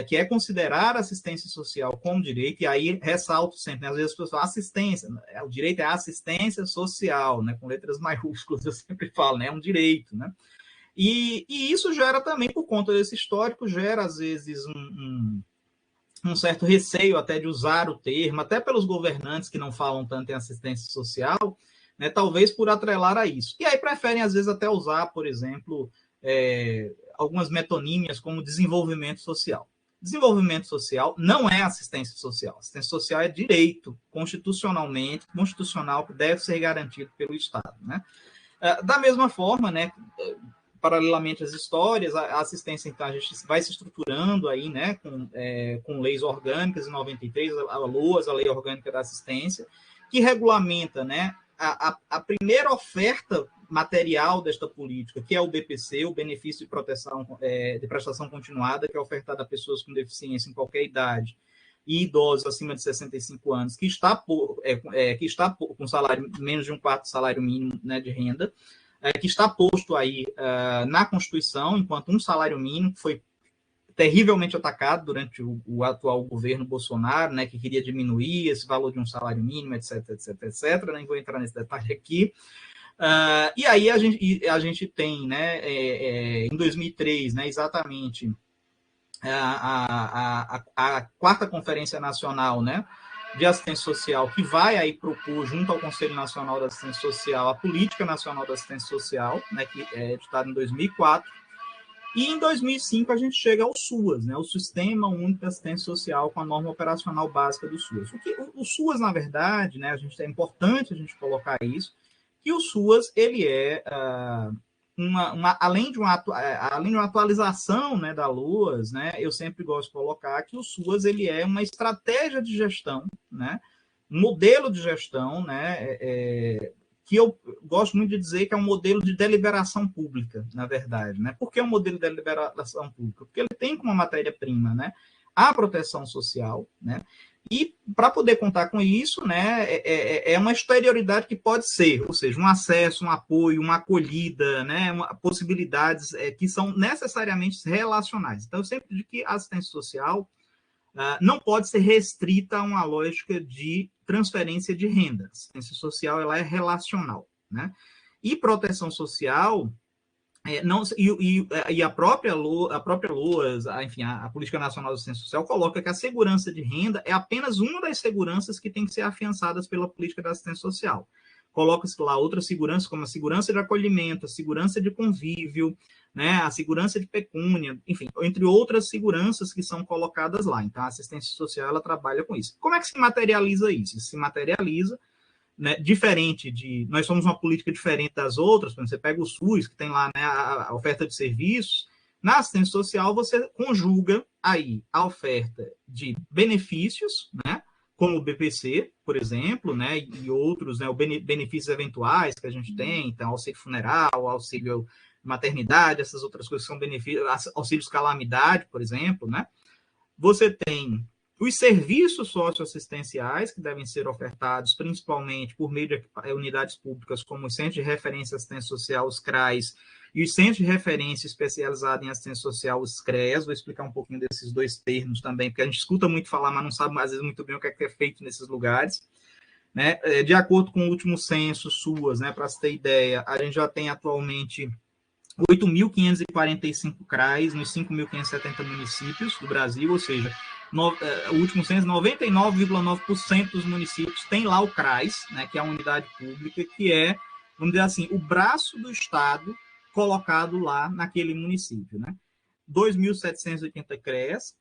que é considerar a assistência social como direito, e aí ressalto sempre, né, às vezes as pessoas falam assistência, o direito é assistência social, né, com letras maiúsculas, eu sempre falo, né, é um direito, né. E isso gera também, por conta desse histórico, gera às vezes um certo receio até de usar o termo, até pelos governantes que não falam tanto em assistência social, né, talvez por atrelar a isso. E aí preferem, às vezes, até usar, por exemplo, algumas metonímias como desenvolvimento social. Desenvolvimento social não é assistência social. Assistência social é direito constitucional, que deve ser garantido pelo Estado, né? Da mesma forma, né, paralelamente às histórias, a assistência, então, a gente vai se estruturando aí, né, com leis orgânicas, em 93, a LOAS, a Lei Orgânica da Assistência, que regulamenta, né, a primeira oferta material desta política, que é o BPC, o Benefício de Proteção de Prestação Continuada, que é ofertado a pessoas com deficiência em qualquer idade, e idosos acima de 65 anos, que está com salário menos de um quarto do salário mínimo, né, de renda, que está posto aí na Constituição, enquanto um salário mínimo, que foi terrivelmente atacado durante o atual governo Bolsonaro, né, que queria diminuir esse valor de um salário mínimo, etc, nem vou entrar nesse detalhe aqui. E aí a gente tem, né, em 2003, né, exatamente, a quarta Conferência Nacional, né, de Assistência Social, que vai aí propor, junto ao Conselho Nacional da Assistência Social, a Política Nacional da Assistência Social, né, que é editada em 2004, e em 2005 a gente chega ao SUAS, né, o Sistema Único de Assistência Social, com a norma operacional básica do SUAS. O SUAS, na verdade, né, é importante a gente colocar isso, que o SUAS, ele é... além de uma atualização, né, da LOAS, né, eu sempre gosto de colocar que o SUAS ele é uma estratégia de gestão, né, um modelo de gestão, né, que eu gosto muito de dizer que é um modelo de deliberação pública, na verdade. Né? Por que um modelo de deliberação pública? Porque ele tem como matéria-prima, né, a proteção social, né, e para poder contar com isso, né, é uma exterioridade que pode ser, ou seja, um acesso, um apoio, uma acolhida, né, possibilidades que são necessariamente relacionais. Então, eu sempre digo que a assistência social não pode ser restrita a uma lógica de transferência de renda. A assistência social ela é relacional. Né? E proteção social... a própria LOAS, enfim, a Política Nacional de Assistência Social coloca que a segurança de renda é apenas uma das seguranças que tem que ser afiançadas pela política da assistência social. Coloca-se lá outras seguranças, como a segurança de acolhimento, a segurança de convívio, né, a segurança de pecúnia, enfim, entre outras seguranças que são colocadas lá. Então, a assistência social ela trabalha com isso. Como é que se materializa isso? Isso se materializa, né, diferente de... Nós somos uma política diferente das outras, quando você pega o SUS, que tem lá, né, a oferta de serviços, na assistência social você conjuga aí a oferta de benefícios, né, como o BPC, por exemplo, né, e outros, né, benefícios eventuais que a gente tem, então auxílio funeral, auxílio maternidade, essas outras coisas que são benefícios, auxílios calamidade, por exemplo, né. Você tem os serviços socioassistenciais, que devem ser ofertados principalmente por meio de unidades públicas, como os Centros de Referência à Assistência Social, os CRAs, e os Centros de Referência Especializado em Assistência Social, os CREAS. Vou explicar um pouquinho desses dois termos também, porque a gente escuta muito falar, mas não sabe às vezes muito bem o que é feito nesses lugares. Né? De acordo com o último censo SUAS, né, para se ter ideia, a gente já tem atualmente 8.545 CRAs nos 5.570 municípios do Brasil, ou seja, o último censo, 99,9% dos municípios tem lá o CRAS, né, que é a unidade pública, que é, vamos dizer assim, o braço do Estado colocado lá naquele município. Né? 2.780 CREAs,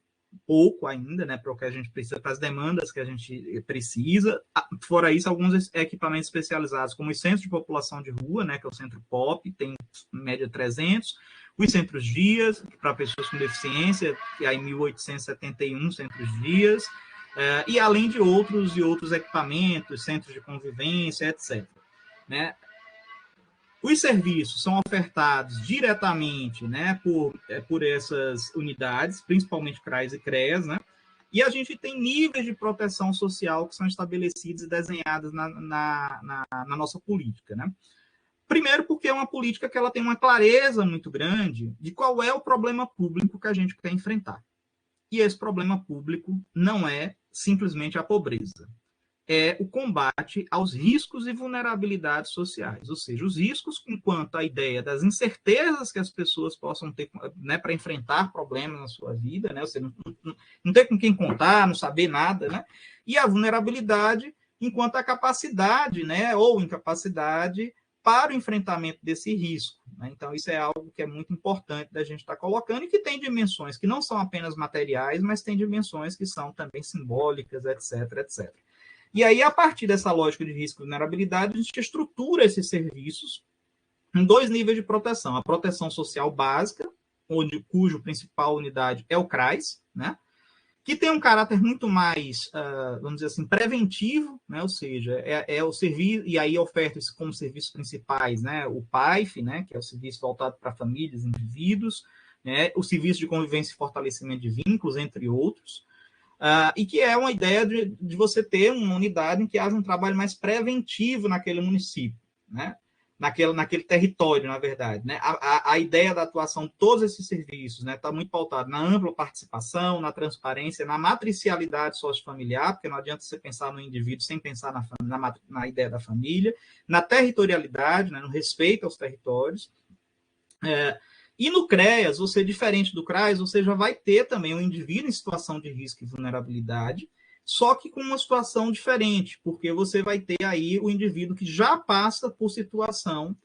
pouco ainda, né, para o que a gente precisa, para as demandas que a gente precisa. Fora isso, alguns equipamentos especializados, como os centros de população de rua, né, que é o Centro POP, tem em média 300, os centros dias, para pessoas com deficiência, que há em 1.871 centros dias, e além de outros equipamentos, centros de convivência, etc. Né? Os serviços são ofertados diretamente, né, por essas unidades, principalmente CRAs e CREAS, né, e a gente tem níveis de proteção social que são estabelecidos e desenhados na nossa política. Né. Primeiro, porque é uma política que ela tem uma clareza muito grande de qual é o problema público que a gente quer enfrentar. E esse problema público não é simplesmente a pobreza. É o combate aos riscos e vulnerabilidades sociais, ou seja, os riscos enquanto a ideia das incertezas que as pessoas possam ter, né, para enfrentar problemas na sua vida, né, você não ter com quem contar, não saber nada, né, e a vulnerabilidade enquanto a capacidade, né, ou incapacidade para o enfrentamento desse risco. Né? Então, isso é algo que é muito importante da gente estar colocando e que tem dimensões que não são apenas materiais, mas tem dimensões que são também simbólicas, etc., etc. E aí, a partir dessa lógica de risco e vulnerabilidade, a gente estrutura esses serviços em dois níveis de proteção. A proteção social básica, cujo principal unidade é o CRAS, né? Que tem um caráter muito mais, vamos dizer assim, preventivo, né? Ou seja, é o serviço, e aí oferta como serviços principais, né? O PAIF, né? Que é o serviço voltado para famílias, indivíduos, né? O serviço de convivência e fortalecimento de vínculos, entre outros. E que é uma ideia de você ter uma unidade em que haja um trabalho mais preventivo naquele município, né? naquele território, na verdade. Né? A ideia da atuação de todos esses serviços está muito pautada na ampla participação, na transparência, na matricialidade sociofamiliar, porque não adianta você pensar no indivíduo sem pensar na ideia da família, na territorialidade, né? No respeito aos territórios. E no CREAS, você, diferente do CRAS, você já vai ter também um indivíduo em situação de risco e vulnerabilidade, só que com uma situação diferente, porque você vai ter aí o indivíduo que já passa por situação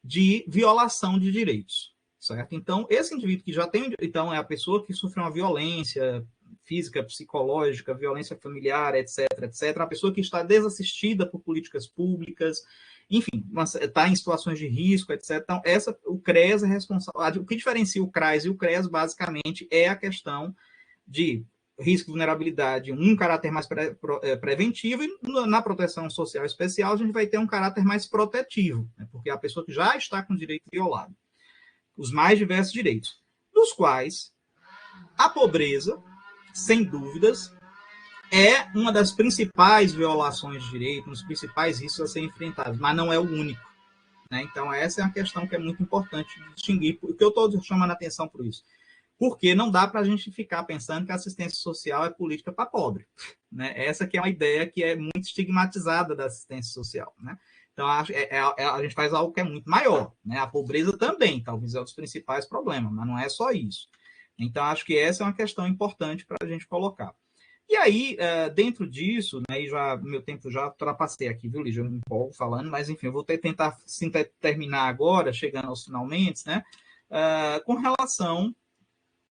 de violação de direitos, certo? Então, esse indivíduo que já tem, então, é a pessoa que sofreu uma violência física, psicológica, violência familiar, etc., etc., a pessoa que está desassistida por políticas públicas, enfim, está em situações de risco, etc. Então, o CREAS é responsável. O que diferencia o CRAS e o CREAS, basicamente, é a questão de risco e vulnerabilidade, um caráter mais preventivo, e na proteção social especial, a gente vai ter um caráter mais protetivo, né? Porque é a pessoa que já está com o direito violado. Os mais diversos direitos, dos quais a pobreza, sem dúvidas, é uma das principais violações de direito, um dos principais riscos a serem enfrentados, mas não é o único. Né? Então, essa é uma questão que é muito importante de distinguir. Por que eu estou chamando a atenção por isso? Porque não dá para a gente ficar pensando que a assistência social é política para pobre. Né? Essa que é uma ideia que é muito estigmatizada da assistência social. Né? Então, a gente faz algo que é muito maior. Né? A pobreza também, talvez, é um dos principais problemas, mas não é só isso. Então, acho que essa é uma questão importante para a gente colocar. E aí, dentro disso, né, e meu tempo já ultrapassei aqui, viu, Lígia? Eu me empolgo falando, mas enfim, eu vou tentar terminar agora, chegando aos finalmente, né, com relação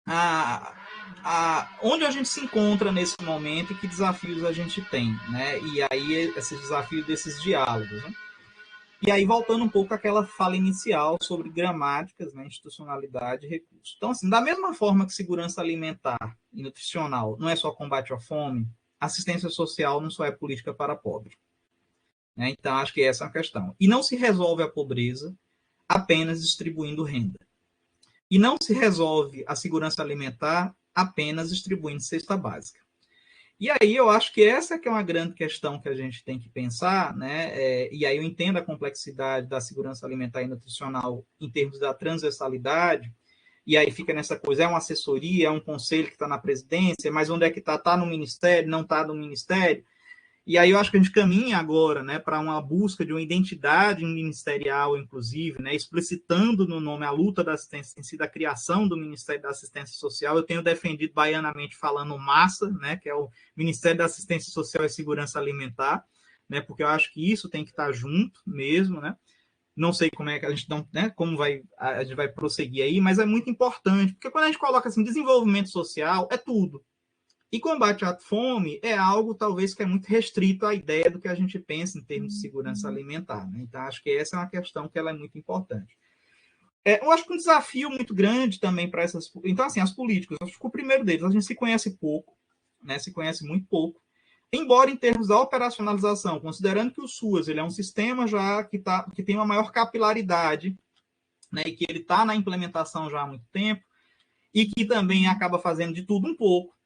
a onde a gente se encontra nesse momento e que desafios a gente tem, né? E aí, esses desafios desses diálogos, né? E aí, voltando um pouco àquela fala inicial sobre gramáticas, né, institucionalidade e recursos. Então, assim, da mesma forma que segurança alimentar e nutricional não é só combate à fome, assistência social não só é política para pobre. Né? Então, acho que essa é a questão. E não se resolve a pobreza apenas distribuindo renda. E não se resolve a segurança alimentar apenas distribuindo cesta básica. E aí eu acho que essa que é uma grande questão que a gente tem que pensar, né? E aí eu entendo a complexidade da segurança alimentar e nutricional em termos da transversalidade, e aí fica nessa coisa, é uma assessoria, é um conselho que está na presidência, mas onde é que está? Está no ministério, não está no ministério? E aí eu acho que a gente caminha agora, né, para uma busca de uma identidade ministerial, inclusive, né, explicitando no nome a luta da assistência em si, da criação do Ministério da Assistência Social. Eu tenho defendido baianamente falando MASSA, né, que é o Ministério da Assistência Social e Segurança Alimentar, né, porque eu acho que isso tem que estar junto mesmo, né. Não sei como é que a gente não, né, como a gente vai prosseguir aí, mas é muito importante, porque quando a gente coloca assim, desenvolvimento social, é tudo. E combate à fome é algo, talvez, que é muito restrito à ideia do que a gente pensa em termos de segurança alimentar. Né? Então, acho que essa é uma questão que ela é muito importante. Eu acho que um desafio muito grande também para essas... Então, assim, as políticas, acho que o primeiro deles, a gente se conhece pouco, né? Se conhece muito pouco, embora em termos da operacionalização, considerando que o SUAS ele é um sistema já que tem uma maior capilaridade, né? E que ele está na implementação já há muito tempo, e que também acaba fazendo de tudo um pouco,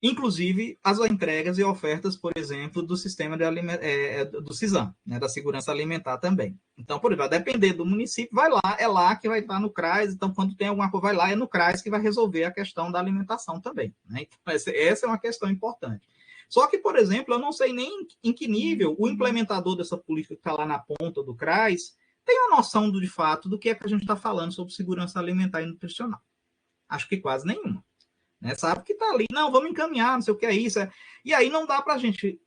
inclusive as entregas e ofertas, por exemplo, do sistema do CISAM, né, da segurança alimentar também. Então, por exemplo, vai depender do município, vai lá, é lá que vai estar no CRAS, então quando tem alguma coisa, vai lá, é no CRAS que vai resolver a questão da alimentação também. Né? Então, essa é uma questão importante. Só que, por exemplo, eu não sei nem em que nível o implementador dessa política que está lá na ponta do CRAS tem uma noção de fato do que é que a gente está falando sobre segurança alimentar e nutricional. Acho que quase nenhuma. Né? Sabe que está ali, não, vamos encaminhar, não sei o que é isso. E aí não dá para a gente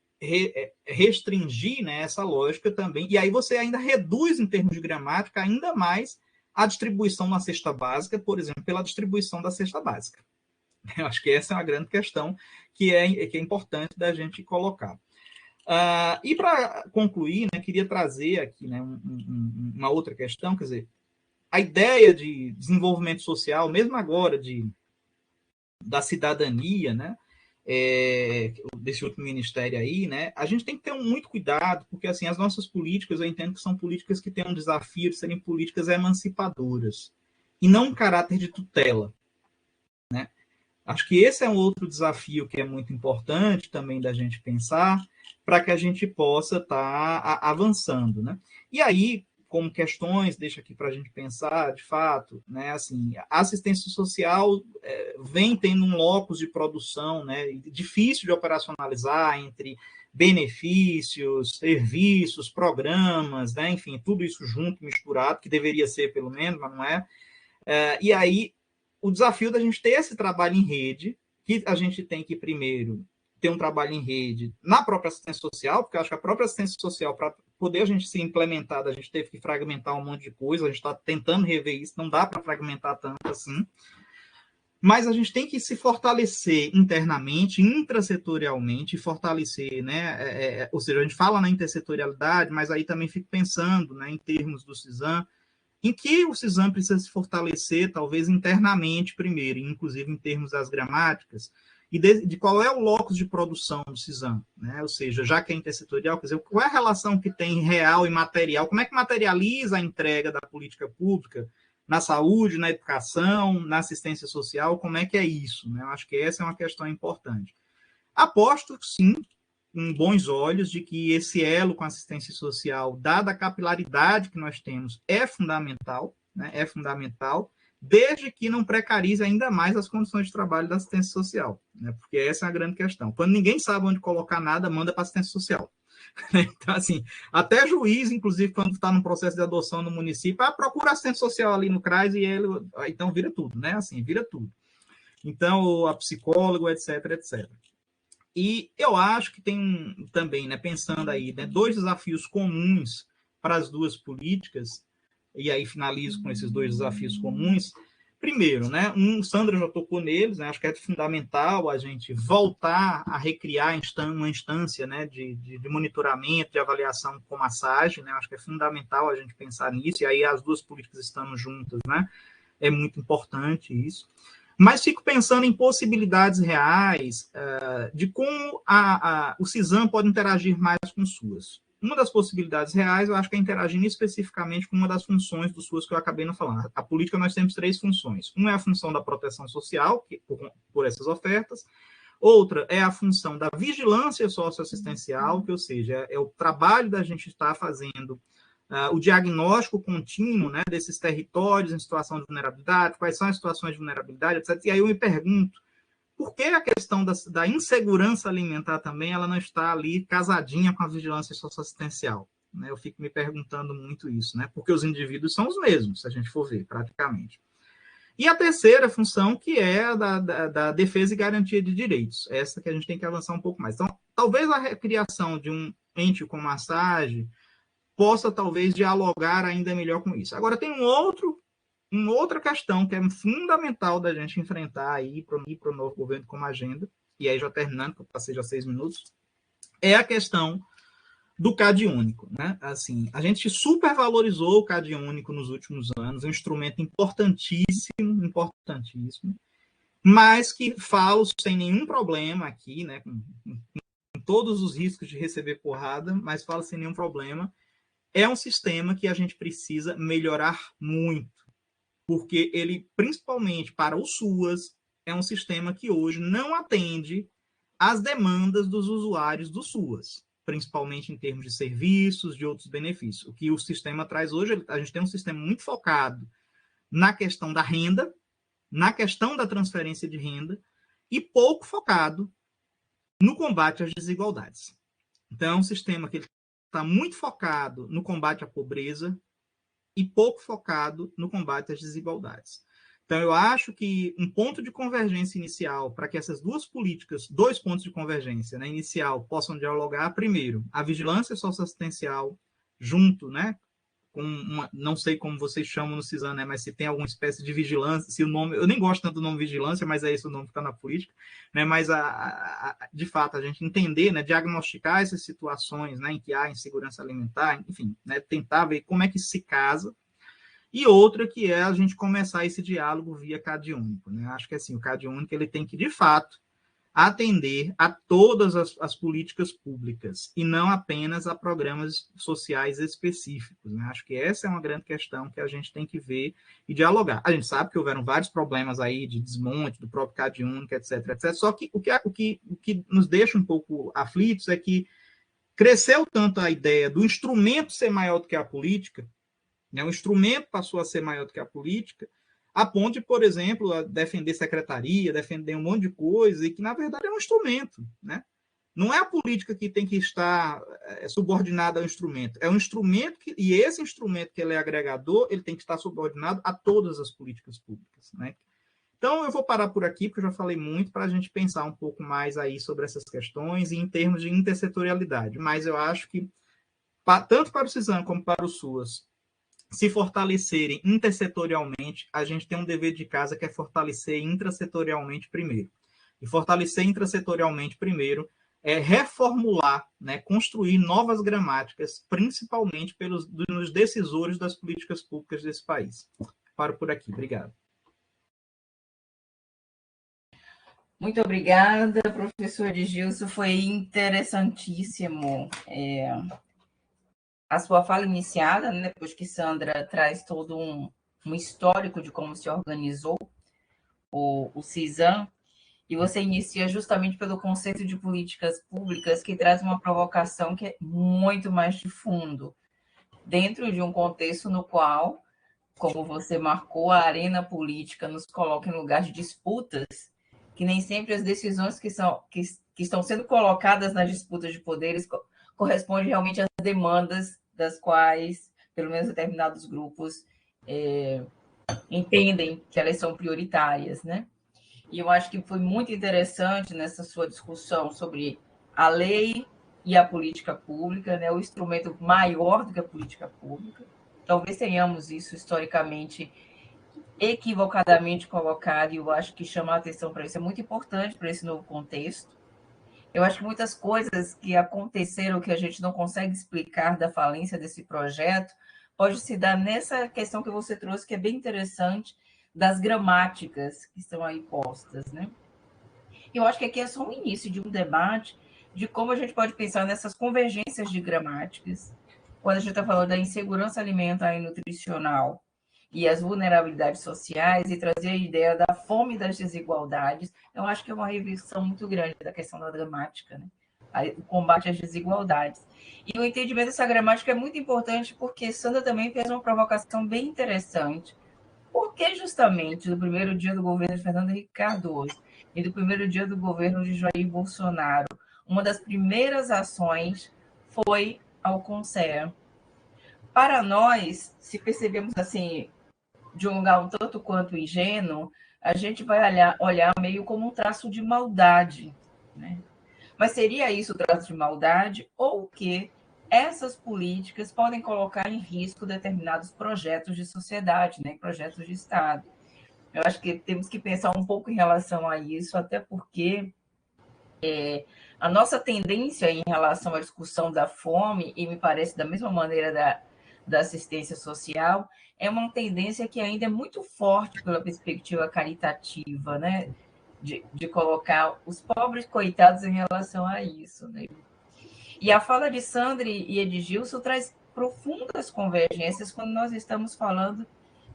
restringir, né, essa lógica também. E aí você ainda reduz, em termos de gramática, ainda mais a distribuição na cesta básica, por exemplo, pela distribuição da cesta básica. Eu acho que essa é uma grande questão que é importante da gente colocar. E para concluir, né, queria trazer aqui, né, uma outra questão, quer dizer, a ideia de desenvolvimento social, mesmo agora da cidadania, né, desse outro ministério aí, né, a gente tem que ter muito cuidado, porque assim, as nossas políticas, eu entendo que são políticas que têm um desafio de serem políticas emancipadoras, e não um caráter de tutela. Né? Acho que esse é um outro desafio que é muito importante também da gente pensar, para que a gente possa estar avançando. Né? E aí, como questões, deixa aqui para a gente pensar, de fato, né, assim, a assistência social vem tendo um locus de produção, né, difícil de operacionalizar entre benefícios, serviços, programas, né, enfim, tudo isso junto, misturado, que deveria ser pelo menos, mas não é. E aí, o desafio da gente ter esse trabalho em rede, que a gente tem que, primeiro, ter um trabalho em rede na própria assistência social, porque eu acho que a própria assistência social, para poder a gente ser implementada, a gente teve que fragmentar um monte de coisa, a gente está tentando rever isso, não dá para fragmentar tanto assim, mas a gente tem que se fortalecer internamente, intrasetorialmente, fortalecer, né? Ou seja, a gente fala na intersetorialidade, mas aí também fico pensando, né, em termos do CISAM, em que o CISAM precisa se fortalecer, talvez internamente primeiro, inclusive em termos das gramáticas, e de qual é o locus de produção do CISAM, né? Ou seja, já que é intersetorial, quer dizer, qual é a relação que tem real e material, como é que materializa a entrega da política pública na saúde, na educação, na assistência social, como é que é isso? Né? Eu acho que essa é uma questão importante. Aposto, sim, com bons olhos, de que esse elo com a assistência social, dada a capilaridade que nós temos, é fundamental, né? É fundamental, desde que não precarize ainda mais as condições de trabalho da assistência social, né? Porque essa é a grande questão. Quando ninguém sabe onde colocar nada, manda para assistência social. Então, assim, até juiz, inclusive, quando está no processo de adoção no município, procura assistente social ali no CRAS e ele, então, vira tudo, né? Assim, vira tudo. Então, a psicólogo, etc, etc. E eu acho que tem também, né, pensando aí, né, dois desafios comuns para as duas políticas, e aí finalizo com esses dois desafios comuns. Primeiro, né, Sandra já tocou neles, né, acho que é fundamental a gente voltar a recriar uma instância, né, de monitoramento, de avaliação com massagem, né, acho que é fundamental a gente pensar nisso, e aí as duas políticas estando juntas, né, é muito importante isso. Mas fico pensando em possibilidades reais de como o CISAM pode interagir mais com o SUAS. Uma das possibilidades reais, eu acho que é interagindo especificamente com uma das funções do SUAS que eu acabei não falando. A política, nós temos três funções. Uma é a função da proteção social, por essas ofertas. Outra é a função da vigilância socioassistencial, que, ou seja, é o trabalho da gente estar fazendo o diagnóstico contínuo, né, desses territórios em situação de vulnerabilidade, quais são as situações de vulnerabilidade, etc. E aí eu me pergunto, por que a questão da insegurança alimentar também ela não está ali casadinha com a vigilância socioassistencial? Né? Eu fico me perguntando muito isso, né? Porque os indivíduos são os mesmos, se a gente for ver, praticamente. E a terceira função, que é a da defesa e garantia de direitos, essa que a gente tem que avançar um pouco mais. Então, talvez a criação de um ente como a SAGE possa, talvez, dialogar ainda melhor com isso. Agora, tem uma outra questão que é fundamental da gente enfrentar aí para o novo governo como agenda, e aí já terminando, que eu passei já 6 minutos, é a questão do CAD único, né? Assim, a gente supervalorizou o CAD único nos últimos anos, um instrumento importantíssimo, mas que falo sem nenhum problema aqui, né? Com todos os riscos de receber porrada, mas falo sem nenhum problema. É um sistema que a gente precisa melhorar muito, porque ele, principalmente para o SUAS, é um sistema que hoje não atende às demandas dos usuários do SUAS, principalmente em termos de serviços, de outros benefícios. O que o sistema traz hoje, a gente tem um sistema muito focado na questão da renda, na questão da transferência de renda, e pouco focado no combate às desigualdades. Então, é um sistema que está muito focado no combate à pobreza e pouco focado no combate às desigualdades. Então, eu acho que um ponto de convergência inicial para que essas duas políticas, 2 pontos de convergência, né, inicial, possam dialogar, primeiro, a vigilância socioassistencial junto, né, com não sei como vocês chamam no CISAM, né, mas se tem alguma espécie de vigilância, se o nome, eu nem gosto tanto do nome vigilância, mas é esse o nome que está na política, né, mas de fato a gente entender, né, diagnosticar essas situações, né, em que há insegurança alimentar, enfim, né, tentar ver como é que se casa. E outra que é a gente começar esse diálogo via CAD único, né? Acho que assim, o CAD único ele tem que, de fato, atender a todas as políticas públicas e não apenas a programas sociais específicos, né? Acho que essa é uma grande questão que a gente tem que ver e dialogar. A gente sabe que houveram vários problemas aí de desmonte do próprio CAD único, etc, etc. Só que o que nos deixa um pouco aflitos é que cresceu tanto a ideia do instrumento ser maior do que a política, né? O instrumento passou a ser maior do que a política, a ponto de, por exemplo, a defender secretaria, defender um monte de coisa, e que, na verdade, é um instrumento. Né? Não é a política que tem que estar subordinada ao instrumento. É um instrumento, e esse instrumento que ele é agregador, ele tem que estar subordinado a todas as políticas públicas. Né? Então, eu vou parar por aqui, porque eu já falei muito, para a gente pensar um pouco mais aí sobre essas questões e em termos de intersetorialidade. Mas eu acho que, tanto para o CISAM como para o SUAS, se fortalecerem intersetorialmente, a gente tem um dever de casa que é fortalecer intrasetorialmente primeiro. E fortalecer intrasetorialmente primeiro é reformular, né, construir novas gramáticas, principalmente nos decisores das políticas públicas desse país. Paro por aqui. Obrigado. Muito obrigada, professor Edgilson. Foi interessantíssimo a sua fala iniciada, né, depois que Sandra traz todo um histórico de como se organizou o CISAM, e você inicia justamente pelo conceito de políticas públicas, que traz uma provocação que é muito mais de fundo, dentro de um contexto no qual, como você marcou, a arena política nos coloca em lugar de disputas, que nem sempre as decisões que estão sendo colocadas nas disputas de poderes correspondem realmente às demandas das quais, pelo menos determinados grupos, entendem que elas são prioritárias, né? E eu acho que foi muito interessante nessa sua discussão sobre a lei e a política pública, né? O instrumento maior do que a política pública. Talvez tenhamos isso historicamente equivocadamente colocado, e eu acho que chamar a atenção para isso é muito importante para esse novo contexto. Eu acho que muitas coisas que aconteceram que a gente não consegue explicar da falência desse projeto pode se dar nessa questão que você trouxe, que é bem interessante, das gramáticas que estão aí postas, né? Eu acho que aqui é só um início de um debate de como a gente pode pensar nessas convergências de gramáticas, quando a gente está falando da insegurança alimentar e nutricional, e as vulnerabilidades sociais e trazer a ideia da fome e das desigualdades. Eu acho que é uma revisão muito grande da questão da gramática, né? O combate às desigualdades. E o entendimento dessa gramática é muito importante porque Sandra também fez uma provocação bem interessante, porque justamente do primeiro dia do governo de Fernando Henrique Cardoso e do primeiro dia do governo de Jair Bolsonaro, uma das primeiras ações foi ao Conselho. Para nós, se percebemos assim, de um lugar um tanto quanto ingênuo, a gente vai olhar meio como um traço de maldade, né? Mas seria isso o traço de maldade ou que essas políticas podem colocar em risco determinados projetos de sociedade, né? Projetos de Estado. Eu acho que temos que pensar um pouco em relação a isso, até porque a nossa tendência em relação à discussão da fome, e me parece da mesma maneira da assistência social, é uma tendência que ainda é muito forte pela perspectiva caritativa, né? De colocar os pobres coitados em relação a isso, né? E a fala de Sandra e Edgilson traz profundas convergências quando nós estamos falando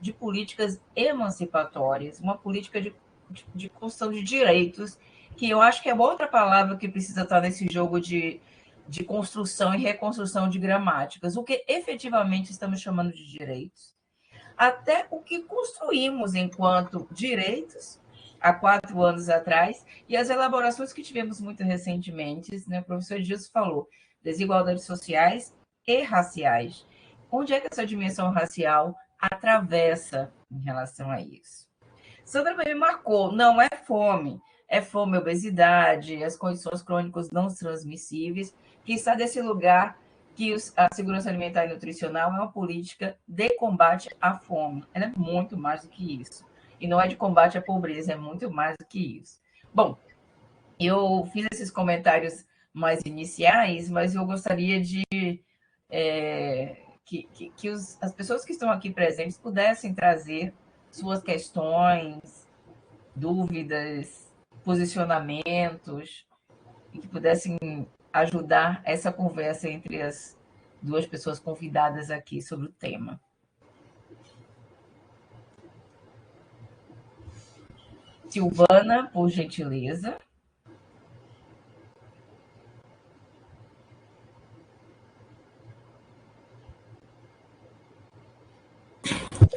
de políticas emancipatórias, uma política de construção de direitos, que eu acho que é outra palavra que precisa estar nesse jogo de construção e reconstrução de gramáticas, o que efetivamente estamos chamando de direitos, até o que construímos enquanto direitos há 4 anos atrás, e as elaborações que tivemos muito recentemente, né? O professor Edilson falou, desigualdades sociais e raciais. Onde é que essa dimensão racial atravessa em relação a isso? Sandra me marcou, não é fome e obesidade, as condições crônicas não transmissíveis, que está desse lugar que a segurança alimentar e nutricional é uma política de combate à fome. Ela é muito mais do que isso. E não é de combate à pobreza, é muito mais do que isso. Bom, eu fiz esses comentários mais iniciais, mas eu gostaria de que as pessoas que estão aqui presentes pudessem trazer suas questões, dúvidas, posicionamentos, e que pudessem ajudar essa conversa entre as duas pessoas convidadas aqui sobre o tema. Silvana, por gentileza.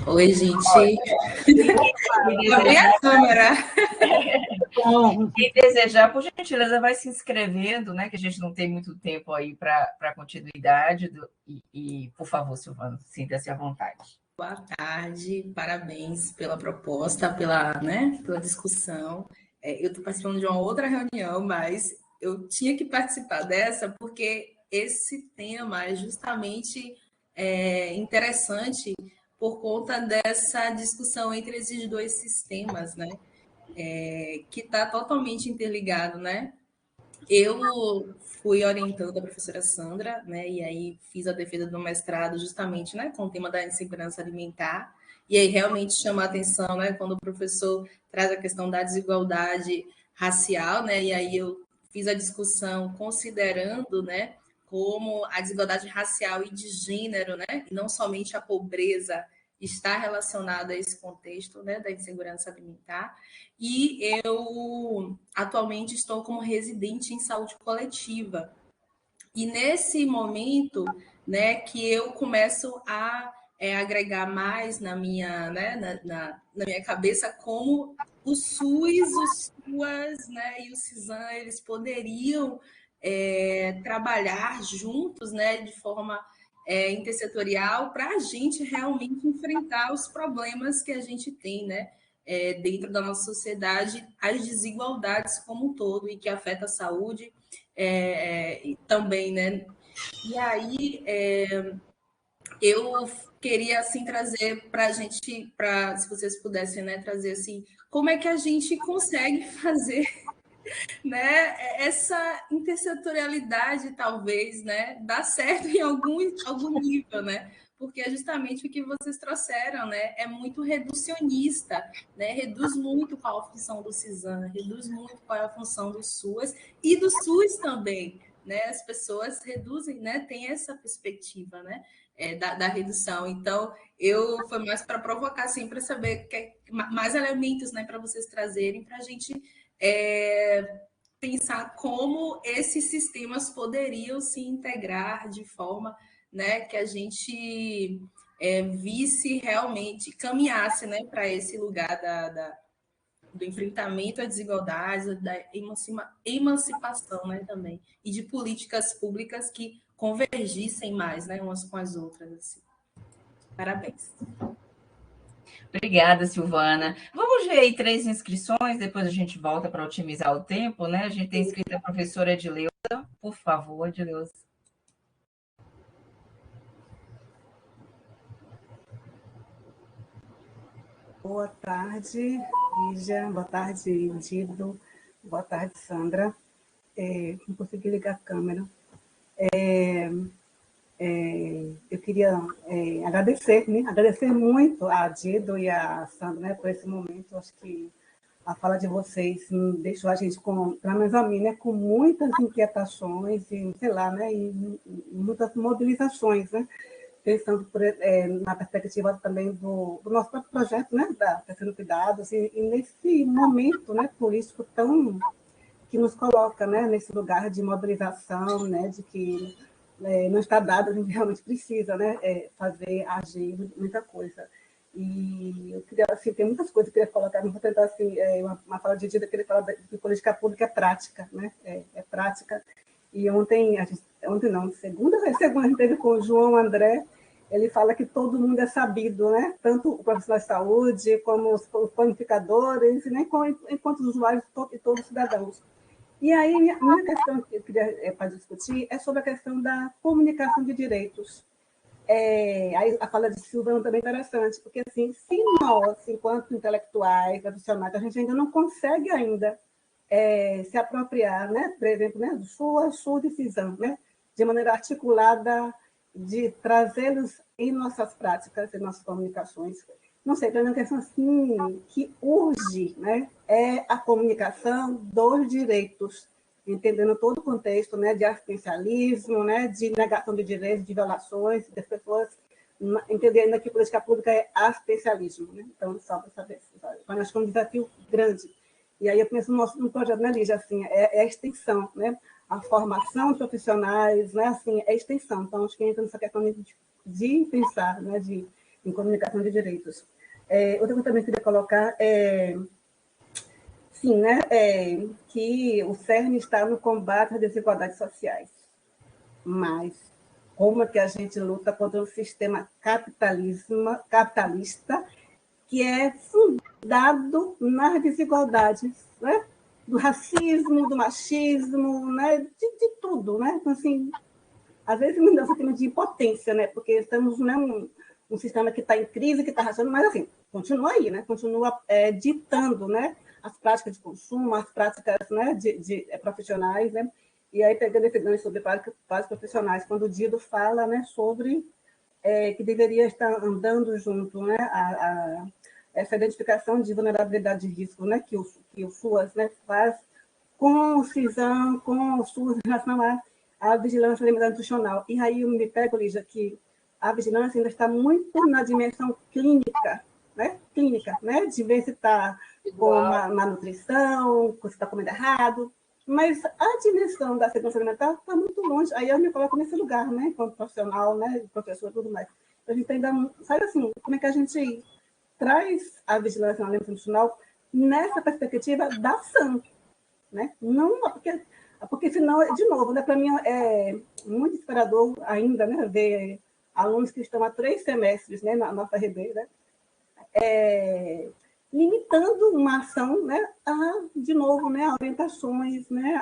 Oi, gente. Abri a câmera. Quem desejar, por gentileza, vai se inscrevendo, né? Que a gente não tem muito tempo aí para continuidade. E, por favor, Silvana, sinta-se à vontade. Boa tarde, parabéns pela proposta, pela discussão. Eu estou participando de uma outra reunião, mas eu tinha que participar dessa porque esse tema é justamente interessante por conta dessa discussão entre esses dois sistemas, né? Que está totalmente interligado, né? Eu fui orientando a professora Sandra, né? E aí fiz a defesa do mestrado justamente, né, com o tema da insegurança alimentar. E aí realmente chama a atenção, né, quando o professor traz a questão da desigualdade racial, né? E aí eu fiz a discussão considerando, né, como a desigualdade racial e de gênero, né, e não somente a pobreza está relacionada a esse contexto, né, da insegurança alimentar. E eu atualmente estou como residente em saúde coletiva. E nesse momento, né, que eu começo a agregar mais na minha, né, na minha cabeça como o SUS, o SUAS, né, e o CISAM, eles poderiam trabalhar juntos, né, de forma intersetorial para a gente realmente enfrentar os problemas que a gente tem, né, dentro da nossa sociedade, as desigualdades como um todo e que afeta a saúde também, né? E aí eu queria assim trazer para a gente, se vocês pudessem, né, trazer assim, como é que a gente consegue fazer, né, essa intersetorialidade talvez, né, dar certo em algum nível, né? Porque é justamente o que vocês trouxeram, né? É muito reducionista, né? Reduz muito qual a função do CISAM, reduz muito qual é a função do SUAS e do SUS também, né? As pessoas reduzem, né? Tem essa perspectiva, né? da redução. Então, foi mais para provocar, assim, para saber mais elementos, né, para vocês trazerem, para a gente pensar como esses sistemas poderiam se integrar de forma, né, que a gente visse realmente, caminhasse, né, para esse lugar do enfrentamento às desigualdades, da emancipação, né, também, e de políticas públicas que convergissem mais, né, umas com as outras. Assim. Parabéns. Obrigada, Silvana. Vamos ver aí 3 inscrições, depois a gente volta para otimizar o tempo, né? A gente tem inscrita a professora Edileuza. Por favor, Edileuza. Boa tarde, Lígia. Boa tarde, Dido. Boa tarde, Sandra. Não consegui ligar a câmera. Eu queria agradecer, né? Agradecer muito a Dido e a Sandra, né, por esse momento. Acho que a fala de vocês deixou a gente, pelo menos a mim, né, com muitas inquietações e, sei lá, né, e muitas mobilizações, né? Pensando na perspectiva também do nosso próprio projeto, né, da Tecendo Cuidados, e nesse momento, né, político que nos coloca, né, nesse lugar de mobilização, né, de que não está dado, a gente realmente precisa, né, agir muita coisa. E eu queria, assim, tem muitas coisas que eu queria colocar, não vou tentar, assim, uma fala de Dida, que ele fala de política pública é prática, né, é prática. E segunda a gente teve com o João André, ele fala que todo mundo é sabido, né? Tanto o profissional de saúde, como os planificadores, né? Enquanto os usuários e todos os cidadãos. E aí, a minha questão que eu queria para discutir é sobre a questão da comunicação de direitos. Aí a fala de Silvana também é interessante, porque assim, se nós, enquanto intelectuais, profissionais, a gente ainda não consegue ainda se apropriar, né, por exemplo, né, sua decisão, né, de maneira articulada, de trazê-los em nossas práticas, em nossas comunicações. Não sei, para mim, uma questão assim, que urge, né, é a comunicação dos direitos, entendendo todo o contexto, né, de assistencialismo, né, de negação de direitos, de violações das pessoas, entendendo que política pública é assistencialismo. Né? Então, só para saber. Então, acho que é um desafio grande. E aí eu penso no projeto, né, Lígia, assim, é a extensão, né? A formação de profissionais, né, assim, é a extensão. Então, acho que entra nessa questão de pensar, né, em comunicação de direitos. Outra coisa que eu também queria colocar sim, né, que o cerne está no combate às desigualdades sociais. Mas como é que a gente luta contra um sistema capitalista que é fundado nas desigualdades, né? Do racismo, do machismo, né? De tudo, né? Então, assim, às vezes me dá um sentimento de impotência, né? Porque estamos num sistema que está em crise, que está rachando, mas assim, continua aí, né? Continua ditando, né? As práticas de consumo, as práticas, né, de profissionais, né? E aí, pegando esse gancho sobre práticas profissionais, quando o Dido fala, né, sobre que deveria estar andando junto, né, essa identificação de vulnerabilidade de risco, né, que o SUAS, né, faz com o CISAM, com o SUS em relação à vigilância alimentar nutricional. E aí eu me pego, Lígia, que a vigilância ainda está muito na dimensão clínica, né, de ver se está com uma nutrição, se está comendo errado, mas a dimensão da segurança alimentar está muito longe. Aí eu me coloco nesse lugar, né, enquanto profissional, né, professor e tudo mais. A gente ainda, sabe assim, como é que a gente traz a vigilância alimentar nutricional nessa perspectiva da ação, né? Não porque senão, de novo, né, para mim é muito inspirador ainda, né, ver alunos que estão há 3 semestres, né, na nossa RB, né, limitando uma ação, né, de novo, né, a orientações, né,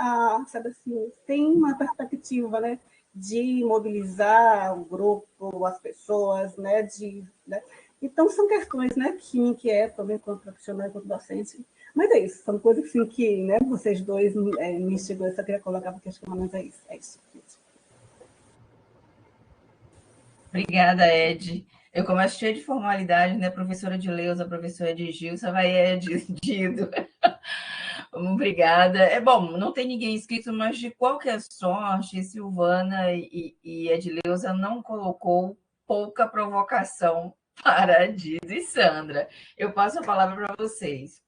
sabe assim, tem uma perspectiva, né, de mobilizar o grupo, as pessoas, né, né? Então, são questões, né, que me inquietam, também, quanto profissional, quanto docente. Mas é isso, são coisas assim, que, né, vocês dois me instigam, eu só queria colocar, porque acho que mais é isso. É isso. Obrigada, Ed. Eu começo cheia de formalidade, né? Professora Edileuza, professora de Gilson, vai Dido. Obrigada. Bom, não tem ninguém inscrito, mas de qualquer sorte, Silvana e Edileuza não colocou pouca provocação para Dido e Sandra. Eu passo a palavra para vocês.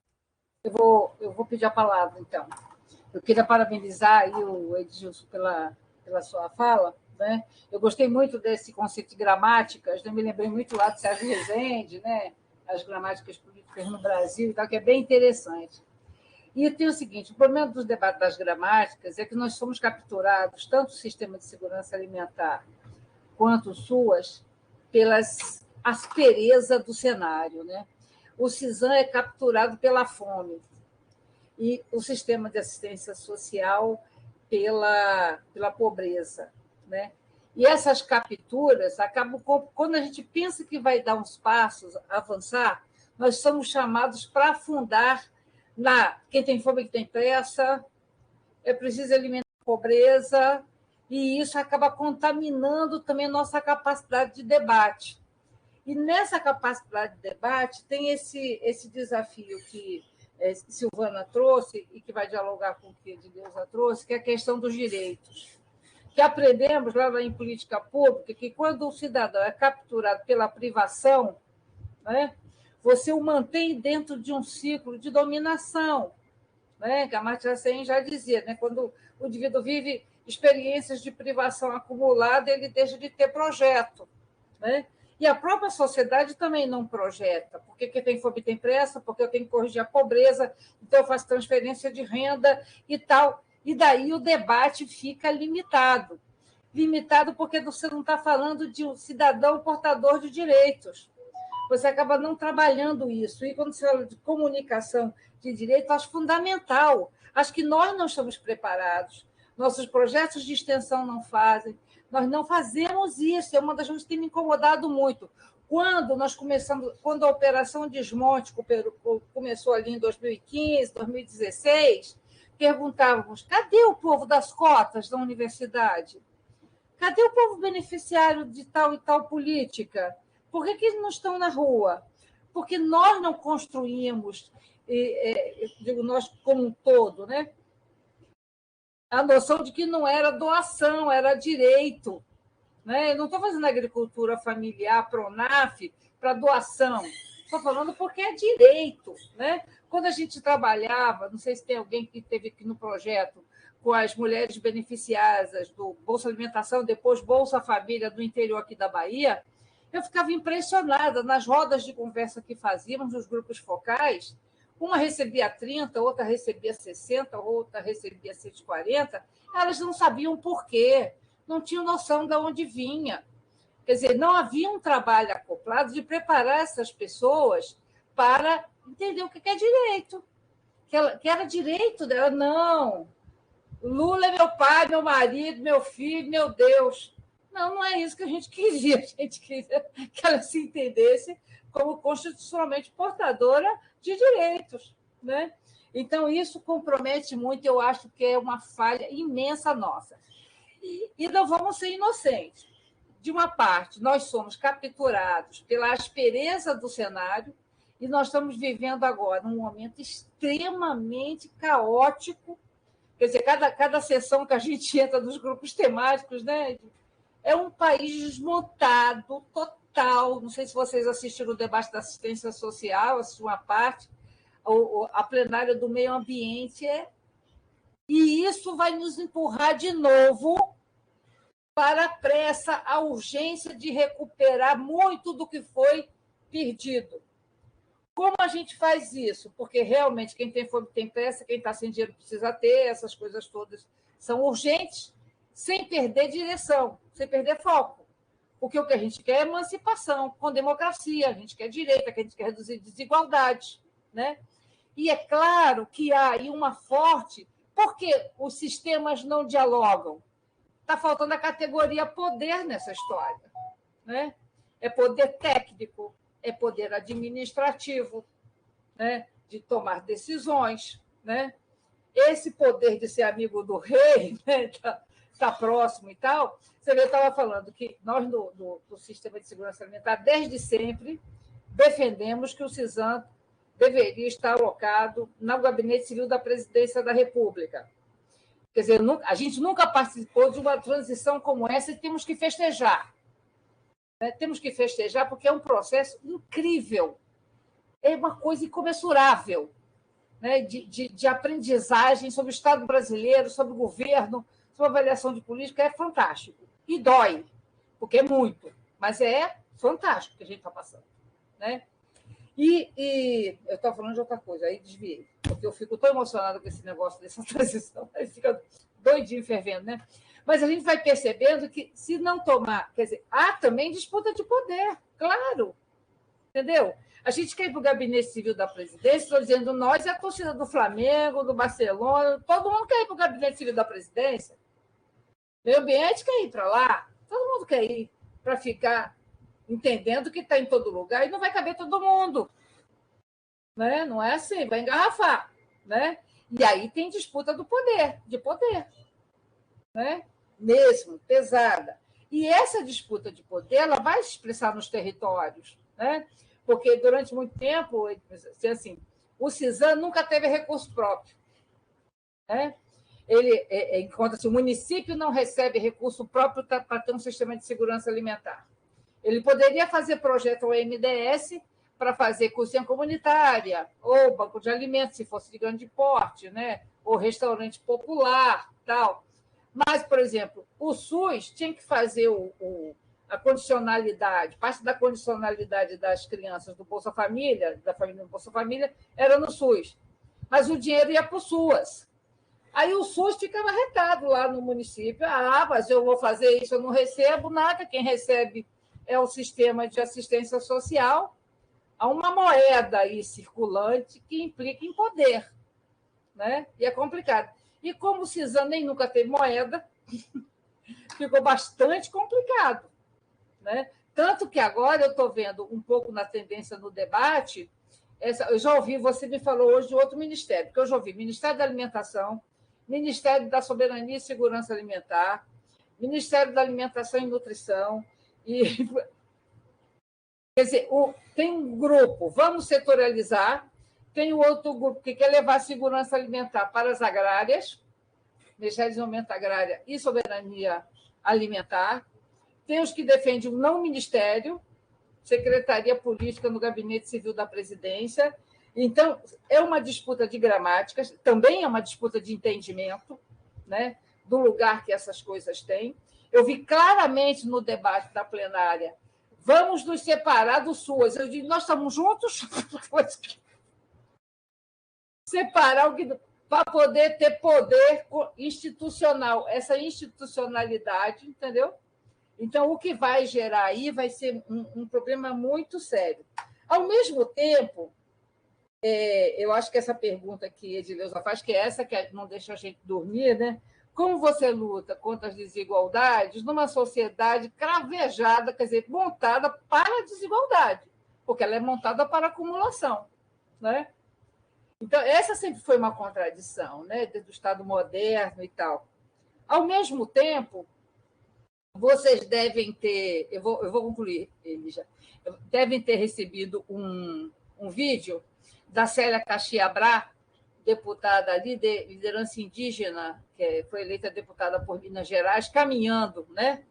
Eu vou pedir a palavra, então. Eu queria parabenizar aí o Edilson pela sua fala, né? Eu gostei muito desse conceito de gramáticas, né? Me lembrei muito lá de Sérgio Rezende, né? As gramáticas políticas no Brasil, que é bem interessante. E tem o seguinte: o problema dos debates das gramáticas é que nós somos capturados, tanto o sistema de segurança alimentar quanto o SUAS, pelas aspereza do cenário, né? O CISAM é capturado pela fome e o sistema de assistência social pela pobreza, né? E essas capturas acabam, quando a gente pensa que vai dar uns passos, avançar, nós somos chamados para afundar quem tem fome, que tem pressa, é preciso eliminar a pobreza, e isso acaba contaminando também a nossa capacidade de debate. E nessa capacidade de debate tem esse desafio que Silvana trouxe e que vai dialogar com o que Edileuza trouxe, que é a questão dos direitos. Que aprendemos lá em política pública que quando o cidadão é capturado pela privação, né, você o mantém dentro de um ciclo de dominação, né, que a Amartya Sen já dizia, né, quando o indivíduo vive experiências de privação acumulada, ele deixa de ter projeto, né? E a própria sociedade também não projeta, porque quem tem fome tem pressa, porque eu tenho que corrigir a pobreza, então eu faço transferência de renda e tal. E daí o debate fica limitado. Limitado porque você não está falando de um cidadão portador de direitos. Você acaba não trabalhando isso. E quando se fala de comunicação de direitos, acho fundamental. Acho que nós não estamos preparados. Nossos projetos de extensão não fazem. Nós não fazemos isso. É uma das coisas que tem me incomodado muito. Quando a Operação Desmonte começou ali em 2015, 2016, perguntávamos: cadê o povo das cotas da universidade? Cadê o povo beneficiário de tal e tal política? Por que eles não estão na rua? Porque nós não construímos, digo nós como um todo, né? A noção de que não era doação, era direito. Né? Eu não estou fazendo agricultura familiar, Pronaf, para doação. Estou falando porque é direito. Né? Quando a gente trabalhava, não sei se tem alguém que esteve aqui no projeto, com as mulheres beneficiadas do Bolsa Alimentação, depois Bolsa Família do interior aqui da Bahia, eu ficava impressionada nas rodas de conversa que fazíamos nos grupos focais. Uma recebia 30, outra recebia 60, outra recebia 140. Elas não sabiam por quê, não tinham noção de onde vinha. Quer dizer, não havia um trabalho acoplado de preparar essas pessoas para entender o que é direito. Que era direito dela. Não, Lula é meu pai, meu marido, meu filho, meu Deus. Não é isso que a gente queria. A gente queria que ela se entendesse como constitucionalmente portadora de direitos. Né? Então, isso compromete muito, eu acho que é uma falha imensa nossa. E não vamos ser inocentes. De uma parte, nós somos capturados pela aspereza do cenário e nós estamos vivendo agora um momento extremamente caótico. Quer dizer, cada sessão que a gente entra dos grupos temáticos, né, é um país desmontado, total. Não sei se vocês assistiram o debate da assistência social, a uma parte, a plenária do meio ambiente. E isso vai nos empurrar de novo para a pressa, a urgência de recuperar muito do que foi perdido. Como a gente faz isso? Porque realmente quem tem fome tem pressa, quem está sem dinheiro precisa ter, essas coisas todas são urgentes, sem perder direção, sem perder foco. Porque o que a gente quer é emancipação, com democracia, a gente quer direito, a gente quer reduzir desigualdades. Né? E é claro que há aí uma forte... Por que os sistemas não dialogam? Está faltando a categoria poder nessa história. Né? É poder técnico, é poder administrativo, né? De tomar decisões. Né? Esse poder de ser amigo do rei, né? Tá próximo e tal. Você vê, eu estava falando que nós, do Sistema de Segurança Alimentar, desde sempre, defendemos que o CISAM deveria estar alocado no Gabinete Civil da Presidência da República. Quer dizer, a gente nunca participou de uma transição como essa e temos que festejar. né? Temos que festejar porque é um processo incrível, é uma coisa incomensurável, né? de aprendizagem sobre o Estado brasileiro, sobre o governo, sobre a avaliação de política, é fantástico. E dói, porque é muito, mas é fantástico o que a gente está passando, né? E eu estava falando de outra coisa, aí desviei, porque eu fico tão emocionada com esse negócio dessa transição, aí fica doidinho, fervendo, né? Mas a gente vai percebendo que, se não tomar, quer dizer, há também disputa de poder, claro, entendeu? A gente quer ir para o gabinete civil da presidência, estou dizendo nós e a torcida do Flamengo, do Barcelona, todo mundo quer ir para o gabinete civil da presidência. O meio ambiente quer ir para lá, todo mundo quer ir para ficar entendendo que está em todo lugar e não vai caber todo mundo. Né? Não é assim, vai engarrafar. Né? E aí tem disputa do poder, de poder. Né? Mesmo, pesada. E essa disputa de poder ela vai se expressar nos territórios. Né? Porque durante muito tempo, assim, o CISAM nunca teve recurso próprio. Né? Enquanto o município não recebe recurso próprio para ter um sistema de segurança alimentar. Ele poderia fazer projeto ao MDS para fazer cozinha comunitária, ou banco de alimentos, se fosse de grande porte, né? Ou restaurante popular, tal. Mas, por exemplo, o SUS tinha que fazer a condicionalidade, parte da condicionalidade das crianças do Bolsa Família, da família do Bolsa Família, era no SUS. Mas o dinheiro ia para o SUAS. Aí o SUS ficava retado lá no município. Ah, mas eu vou fazer isso, eu não recebo nada, quem recebe é o sistema de assistência social. Há uma moeda aí circulante que implica em poder, né? E é complicado. E como o CISAM nem nunca teve moeda, ficou bastante complicado, né? Tanto que agora eu estou vendo um pouco na tendência no debate, eu já ouvi, você me falou hoje de outro ministério, porque eu já ouvi Ministério da Alimentação, Ministério da Soberania e Segurança Alimentar, Ministério da Alimentação e Nutrição, e quer dizer, tem um grupo, vamos setorializar, tem o outro grupo que quer levar a segurança alimentar para as agrárias, Ministério de Desenvolvimento Agrário e Soberania Alimentar, tem os que defendem o não ministério, Secretaria Política no Gabinete Civil da Presidência. Então, é uma disputa de gramáticas, também é uma disputa de entendimento, né, do lugar que essas coisas têm. Eu vi claramente no debate da plenária, vamos nos separar do SUAS. Eu digo, nós estamos juntos? Separar para poder ter poder institucional, essa institucionalidade, entendeu? Então, o que vai gerar aí vai ser um problema muito sério. Ao mesmo tempo, eu acho que essa pergunta que Edileuza faz, que é essa que não deixa a gente dormir, né? Como você luta contra as desigualdades numa sociedade cravejada, quer dizer, montada para a desigualdade, porque ela é montada para a acumulação, né? Então, essa sempre foi uma contradição, né? Do Estado moderno e tal. Ao mesmo tempo, vocês devem ter, eu vou concluir, Elija, devem ter recebido um vídeo da Célia Caxiabrá, deputada ali de liderança indígena, que foi eleita deputada por Minas Gerais, caminhando, né,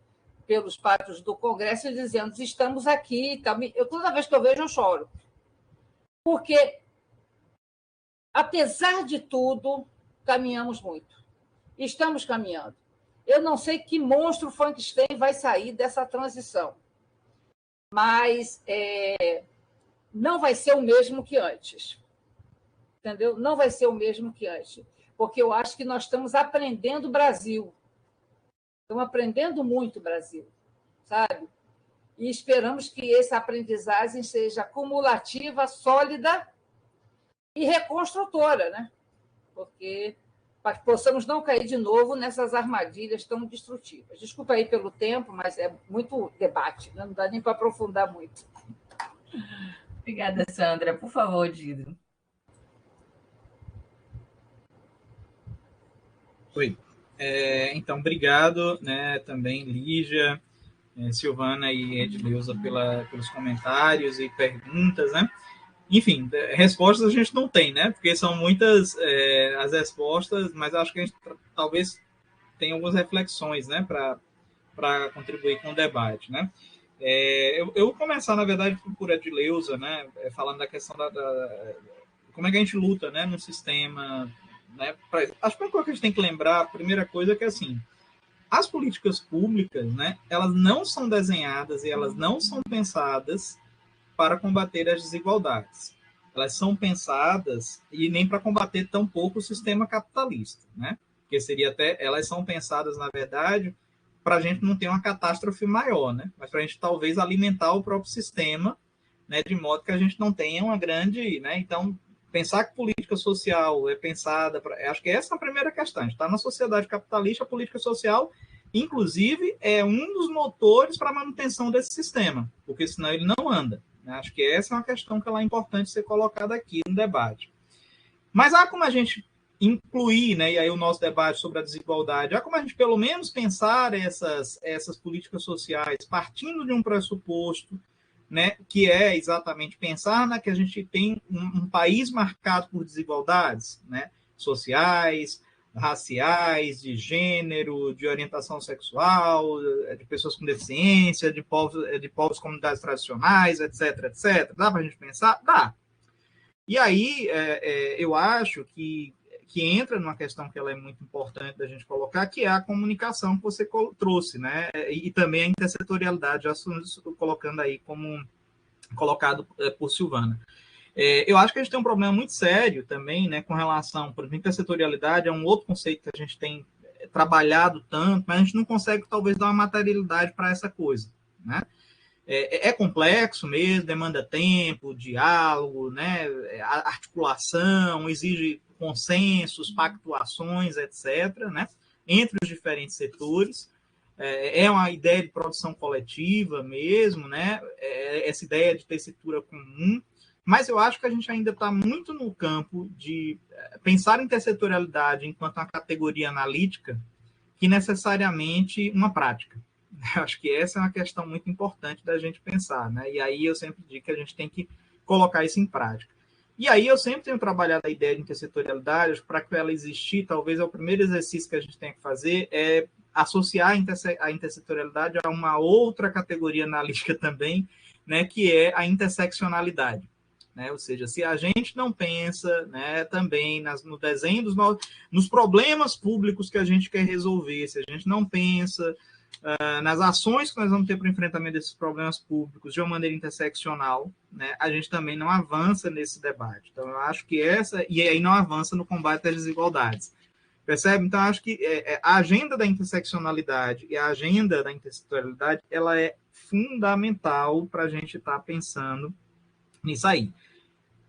pelos pátios do Congresso e dizendo: estamos aqui. Toda vez que eu vejo, eu choro. Porque, apesar de tudo, caminhamos muito. Estamos caminhando. Eu não sei que monstro Frankenstein vai sair dessa transição, mas não vai ser o mesmo que antes. Entendeu? Não vai ser o mesmo que antes, porque eu acho que nós estamos aprendendo o Brasil. Estamos aprendendo muito o Brasil, sabe? E esperamos que essa aprendizagem seja cumulativa, sólida e reconstrutora, né? Porque para que possamos não cair de novo nessas armadilhas tão destrutivas. Desculpa aí pelo tempo, mas é muito debate, né? Não dá nem para aprofundar muito. Obrigada, Sandra. Por favor, Dido. Oi. Então, obrigado, né, também, Lígia, Silvana e Edileuza pelos comentários e perguntas, né? Enfim, respostas a gente não tem, né? Porque são muitas as respostas, mas acho que a gente talvez tenha algumas reflexões, né, para contribuir com o debate, né? Eu vou começar, na verdade, por Edileuza, né, falando da questão como é que a gente luta, né, no sistema. Né, acho que a coisa que a gente tem que lembrar, a primeira coisa é que, assim, as políticas públicas, né, elas não são desenhadas e elas não são pensadas para combater as desigualdades. Elas são pensadas e nem para combater tampouco o sistema capitalista, né? Porque seria elas são pensadas, na verdade, para a gente não ter uma catástrofe maior, né? Mas para a gente talvez alimentar o próprio sistema, né? De modo que a gente não tenha uma grande, né? Então, pensar que política social é pensada, acho que essa é a primeira questão. A gente está na sociedade capitalista, a política social, inclusive, é um dos motores para a manutenção desse sistema, porque senão ele não anda. Né? Acho que essa é uma questão que é importante ser colocada aqui no debate. Mas há como a gente incluir, né, e aí o nosso debate sobre a desigualdade, há como a gente pelo menos pensar essas políticas sociais partindo de um pressuposto, né, que é exatamente pensar que a gente tem um país marcado por desigualdades, né, sociais, raciais, de gênero, de orientação sexual, de pessoas com deficiência, de povos comunidades tradicionais, etc, etc. Dá para a gente pensar? Dá. E aí, eu acho que entra numa questão que ela é muito importante da gente colocar, que é a comunicação que você trouxe, né? E também a intersetorialidade, já estou colocando aí como colocado por Silvana. Eu acho que a gente tem um problema muito sério também, né, com relação, por exemplo, intersetorialidade é um outro conceito que a gente tem trabalhado tanto, mas a gente não consegue, talvez, dar uma materialidade para essa coisa, né? É complexo mesmo, demanda tempo, diálogo, né, articulação, exige consensos, pactuações, etc., né, entre os diferentes setores. É uma ideia de produção coletiva mesmo, né, essa ideia de tessitura comum, mas eu acho que a gente ainda está muito no campo de pensar intersetorialidade enquanto uma categoria analítica que necessariamente uma prática. Eu acho que essa é uma questão muito importante da gente pensar, né? E aí eu sempre digo que a gente tem que colocar isso em prática. E aí eu sempre tenho trabalhado a ideia de intersetorialidade, para que ela existir, talvez o primeiro exercício que a gente tem que fazer é associar a intersetorialidade a uma outra categoria analítica também, né, que é a interseccionalidade. Né? Ou seja, se a gente não pensa, né, também no desenho nos problemas públicos que a gente quer resolver, se a gente não pensa nas ações que nós vamos ter para o enfrentamento desses problemas públicos de uma maneira interseccional, né, a gente também não avança nesse debate. Então, eu acho que e aí não avança no combate às desigualdades. Percebe? Então, eu acho que a agenda da interseccionalidade e a agenda da intersetorialidade, ela é fundamental para a gente estar pensando nisso aí.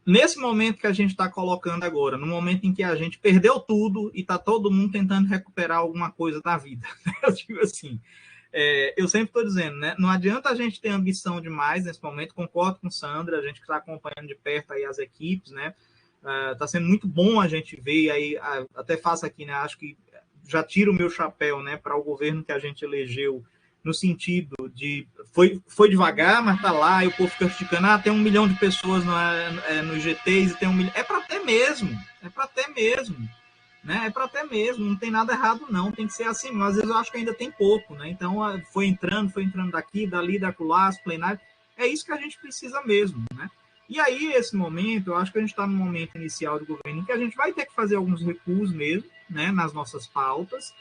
Nesse momento que a gente está colocando agora, no momento em que a gente perdeu tudo e está todo mundo tentando recuperar alguma coisa da vida, eu digo assim, eu sempre estou dizendo, né, não adianta a gente ter ambição demais nesse momento, concordo com Sandra, a gente que está acompanhando de perto aí as equipes, né, está sendo muito bom a gente ver, aí até faço aqui, né, acho que já tiro o meu chapéu, né, para o governo que a gente elegeu, no sentido de foi devagar, mas tá lá, e o povo fica criticando, tem 1 milhão de pessoas nos GTs, e tem 1 milhão. É para ter mesmo, né? É para ter mesmo, não tem nada errado, não, tem que ser assim, mas às vezes eu acho que ainda tem pouco, né? Então foi entrando daqui, dali, daculá, as plenárias, é isso que a gente precisa mesmo, né? E aí, esse momento, eu acho que a gente está no momento inicial do governo em que a gente vai ter que fazer alguns recuos mesmo, né, nas nossas pautas.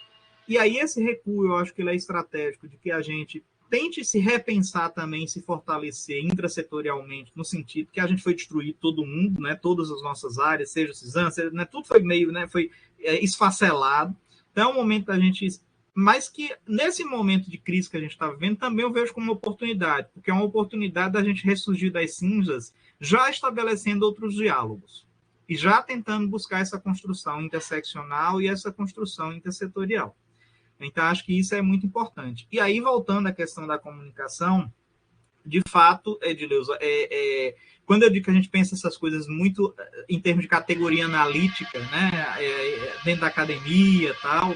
E aí esse recuo, eu acho que ele é estratégico, de que a gente tente se repensar também, se fortalecer intrasetorialmente, no sentido que a gente foi destruir todo mundo, né, todas as nossas áreas, seja o CISAM, né, tudo foi meio, né, foi esfacelado. Então é um momento da gente... Mas que nesse momento de crise que a gente está vivendo, também eu vejo como uma oportunidade, porque é uma oportunidade da gente ressurgir das cinzas, já estabelecendo outros diálogos, e já tentando buscar essa construção interseccional e essa construção intersetorial. Então, acho que isso é muito importante. E aí, voltando à questão da comunicação, de fato, Edileuza, quando eu digo que a gente pensa essas coisas muito em termos de categoria analítica, né, dentro da academia e tal,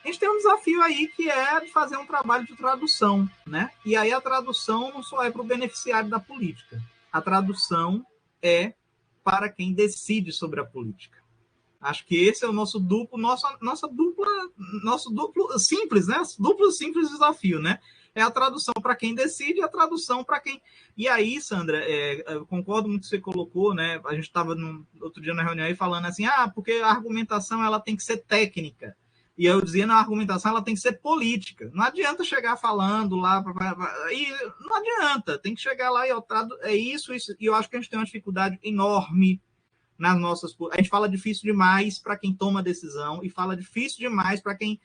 a gente tem um desafio aí que é de fazer um trabalho de tradução, né? E aí a tradução não só é para o beneficiário da política, a tradução é para quem decide sobre a política. Acho que esse é o nosso duplo simples, né? Duplo simples desafio, né? é a tradução para quem decide e a tradução para quem... E aí, Sandra, eu concordo muito com o que você colocou, né? A gente estava outro dia na reunião aí falando assim, porque a argumentação ela tem que ser técnica. E eu dizia, não, a argumentação ela tem que ser política. Não adianta chegar falando lá, e não adianta, tem que chegar lá e é isso, e eu acho que a gente tem uma dificuldade enorme nas nossas... A gente fala difícil demais para quem toma decisão e fala difícil demais para quem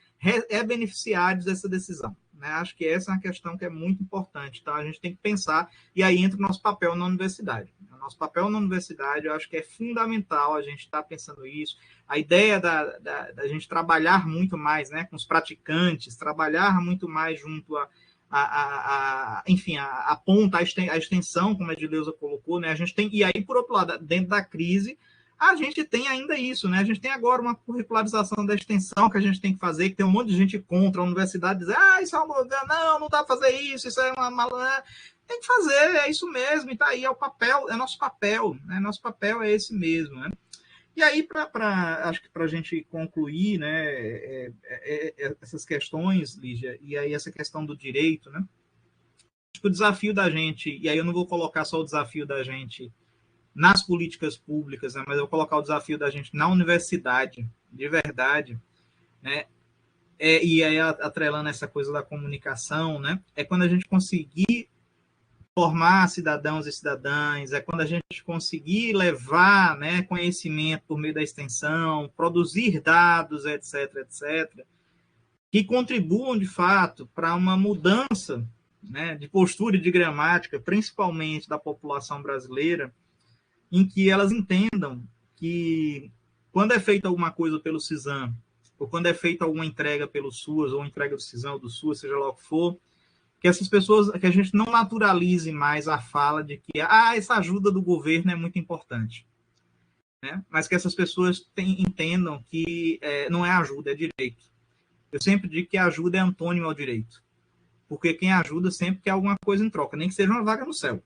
é beneficiário dessa decisão. Né? Acho que essa é uma questão que é muito importante. Então, a gente tem que pensar, e aí entra o nosso papel na universidade. O nosso papel na universidade, eu acho que é fundamental a gente estar pensando isso. A ideia da gente trabalhar muito mais, né, com os praticantes, trabalhar muito mais junto enfim, a ponta, a extensão, como a Edileuza colocou, né? A gente tem, e aí, por outro lado, dentro da crise, a gente tem ainda isso, né? A gente tem agora uma curricularização da extensão que a gente tem que fazer, que tem um monte de gente contra a universidade, dizer, isso é uma... não dá para fazer isso é uma... Tem que fazer, é isso mesmo, e tá aí, é o papel, é nosso papel, né? Nosso papel é esse mesmo, né? E aí, acho que para a gente concluir, né, essas questões, Lígia, e aí essa questão do direito, né? Acho que o desafio da gente, e aí eu não vou colocar só o desafio da gente nas políticas públicas, né, mas eu vou colocar o desafio da gente na universidade, de verdade, né? E aí atrelando essa coisa da comunicação, né? É quando a gente conseguir formar cidadãos e cidadãs, é quando a gente conseguir levar, né, conhecimento por meio da extensão, produzir dados, etc., etc., que contribuam, de fato, para uma mudança, né, de postura e de gramática, principalmente da população brasileira, em que elas entendam que quando é feita alguma coisa pelo CISAM, ou quando é feita alguma entrega pelo SUAS, ou entrega do CISAM ou do SUAS, seja lá o que for, que essas pessoas, que a gente não naturalize mais a fala de que essa ajuda do governo é muito importante, né? Mas que essas pessoas entendam que não é ajuda, é direito. Eu sempre digo que a ajuda é antônimo ao direito, porque quem ajuda sempre quer alguma coisa em troca, nem que seja uma vaga no céu,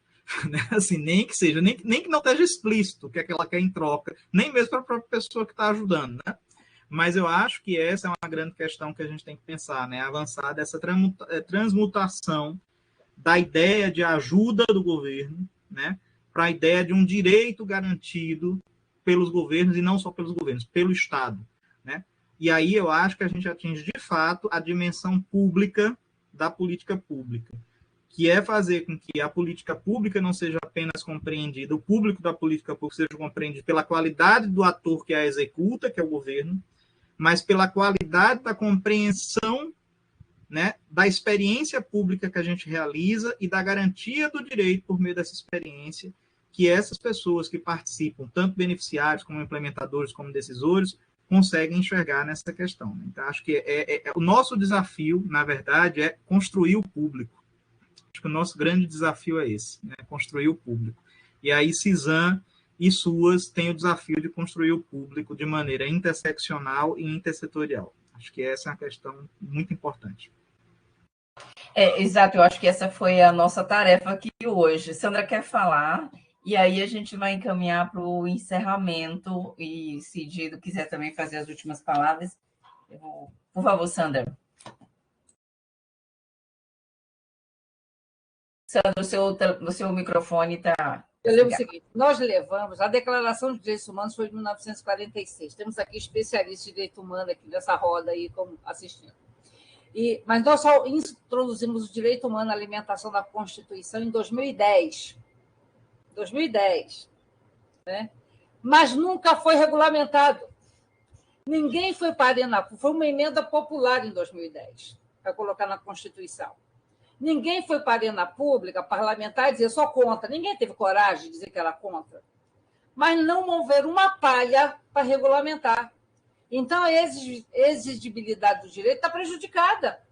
né? Assim, nem que seja, nem que não esteja explícito o que é que ela quer em troca, nem mesmo para a própria pessoa que está ajudando, né? Mas eu acho que essa é uma grande questão que a gente tem que pensar, né? Avançar dessa transmutação da ideia de ajuda do governo, né, para a ideia de um direito garantido pelos governos, e não só pelos governos, pelo Estado. Né? E aí eu acho que a gente atinge, de fato, a dimensão pública da política pública, que é fazer com que a política pública não seja apenas compreendida, o público da política pública seja compreendido pela qualidade do ator que a executa, que é o governo, mas pela qualidade da compreensão, né, da experiência pública que a gente realiza e da garantia do direito por meio dessa experiência, que essas pessoas que participam, tanto beneficiários como implementadores, como decisores, conseguem enxergar nessa questão. Então, acho que o nosso desafio, na verdade, é construir o público. Acho que o nosso grande desafio é esse, né, construir o público. E aí, CISAM e SUAS têm o desafio de construir o público de maneira interseccional e intersetorial. Acho que essa é uma questão muito importante. Exato, eu acho que essa foi a nossa tarefa aqui hoje. Sandra quer falar, e aí a gente vai encaminhar para o encerramento, e se Dido quiser também fazer as últimas palavras, por favor, Sandra. Sandra, o seu microfone está... Eu lembro o seguinte, nós levamos, a Declaração de Direitos Humanos foi de 1946, temos aqui especialistas de direito humano aqui nessa roda aí, como assistindo. Mas nós só introduzimos o direito humano à alimentação na Constituição em 2010. 2010. Né? Mas nunca foi regulamentado. Ninguém foi para a Arena, foi uma emenda popular em 2010, para colocar na Constituição. Ninguém foi para a arena pública, parlamentar, e dizer só contra. Ninguém teve coragem de dizer que era contra. Mas não mover uma palha para regulamentar. Então, a exigibilidade do direito está prejudicada.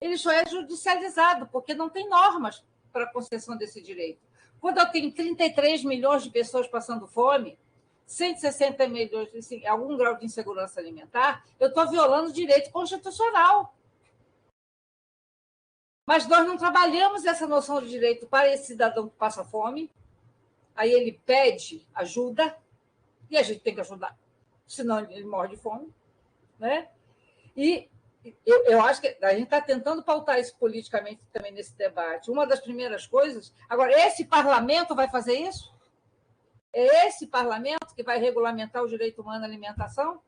Ele só é judicializado, porque não tem normas para a concessão desse direito. Quando eu tenho 33 milhões de pessoas passando fome, 160 milhões, assim, algum grau de insegurança alimentar, eu estou violando o direito constitucional. Mas nós não trabalhamos essa noção de direito para esse cidadão que passa fome. Aí ele pede ajuda, e a gente tem que ajudar, senão ele morre de fome. Né? E eu acho que a gente está tentando pautar isso politicamente também nesse debate. Uma das primeiras coisas... Agora, esse parlamento vai fazer isso? É esse parlamento que vai regulamentar o direito humano à alimentação?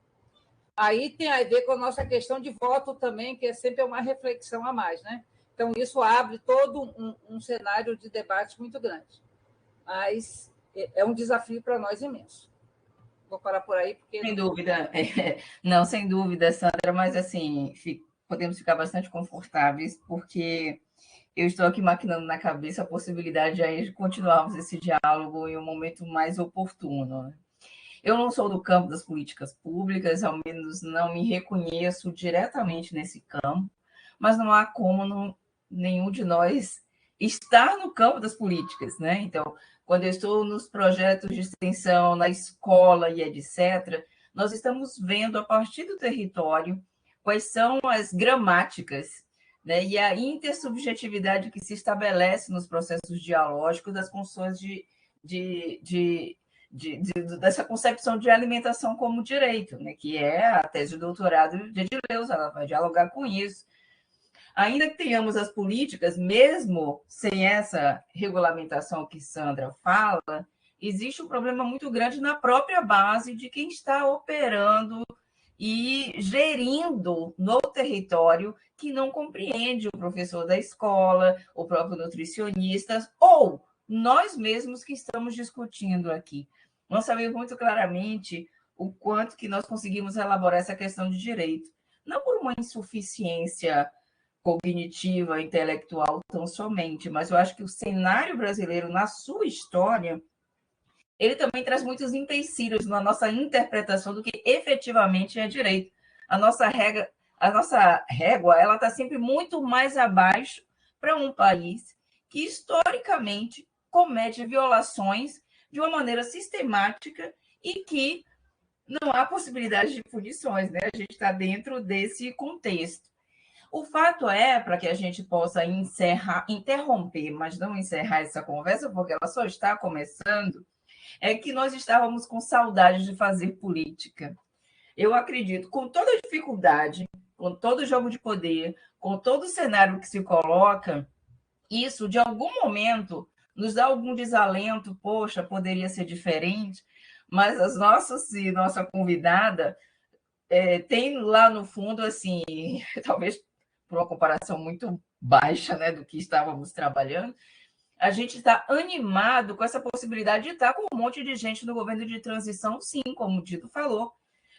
Aí tem a ver com a nossa questão de voto também, que é sempre uma reflexão a mais, né? Então, isso abre todo um cenário de debate muito grande. Mas é um desafio para nós imenso. Vou parar por aí, porque... Sem dúvida. Não, sem dúvida, Sandra, mas assim, podemos ficar bastante confortáveis, porque eu estou aqui maquinando na cabeça a possibilidade de continuarmos esse diálogo em um momento mais oportuno. Eu não sou do campo das políticas públicas, ao menos não me reconheço diretamente nesse campo, mas não há como nenhum de nós estar no campo das políticas, né? Então, quando eu estou nos projetos de extensão, na escola e etc., nós estamos vendo, a partir do território, quais são as gramáticas, né, e a intersubjetividade que se estabelece nos processos dialógicos das funções dessa concepção de alimentação como direito, né, que é a tese de doutorado de Edileuza, ela vai dialogar com isso. Ainda que tenhamos as políticas, mesmo sem essa regulamentação que Sandra fala, existe um problema muito grande na própria base de quem está operando e gerindo no território, que não compreende o professor da escola, o próprio nutricionista, ou nós mesmos que estamos discutindo aqui. Nós sabemos muito claramente o quanto que nós conseguimos elaborar essa questão de direito. Não por uma insuficiência cognitiva, intelectual tão somente, mas eu acho que o cenário brasileiro, na sua história, ele também traz muitos empecilhos na nossa interpretação do que efetivamente é direito. A nossa régua, ela está sempre muito mais abaixo para um país que, historicamente, comete violações de uma maneira sistemática e que não há possibilidade de punições, né? A gente está dentro desse contexto. O fato é, para que a gente possa interromper, mas não encerrar essa conversa, porque ela só está começando, é que nós estávamos com saudade de fazer política. Eu acredito, com toda a dificuldade, com todo o jogo de poder, com todo o cenário que se coloca, isso, de algum momento, nos dá algum desalento, poxa, poderia ser diferente, mas nossa convidada tem lá no fundo, assim, talvez por uma comparação muito baixa, né, do que estávamos trabalhando, a gente está animado com essa possibilidade de estar com um monte de gente no governo de transição, sim, como o Dito falou,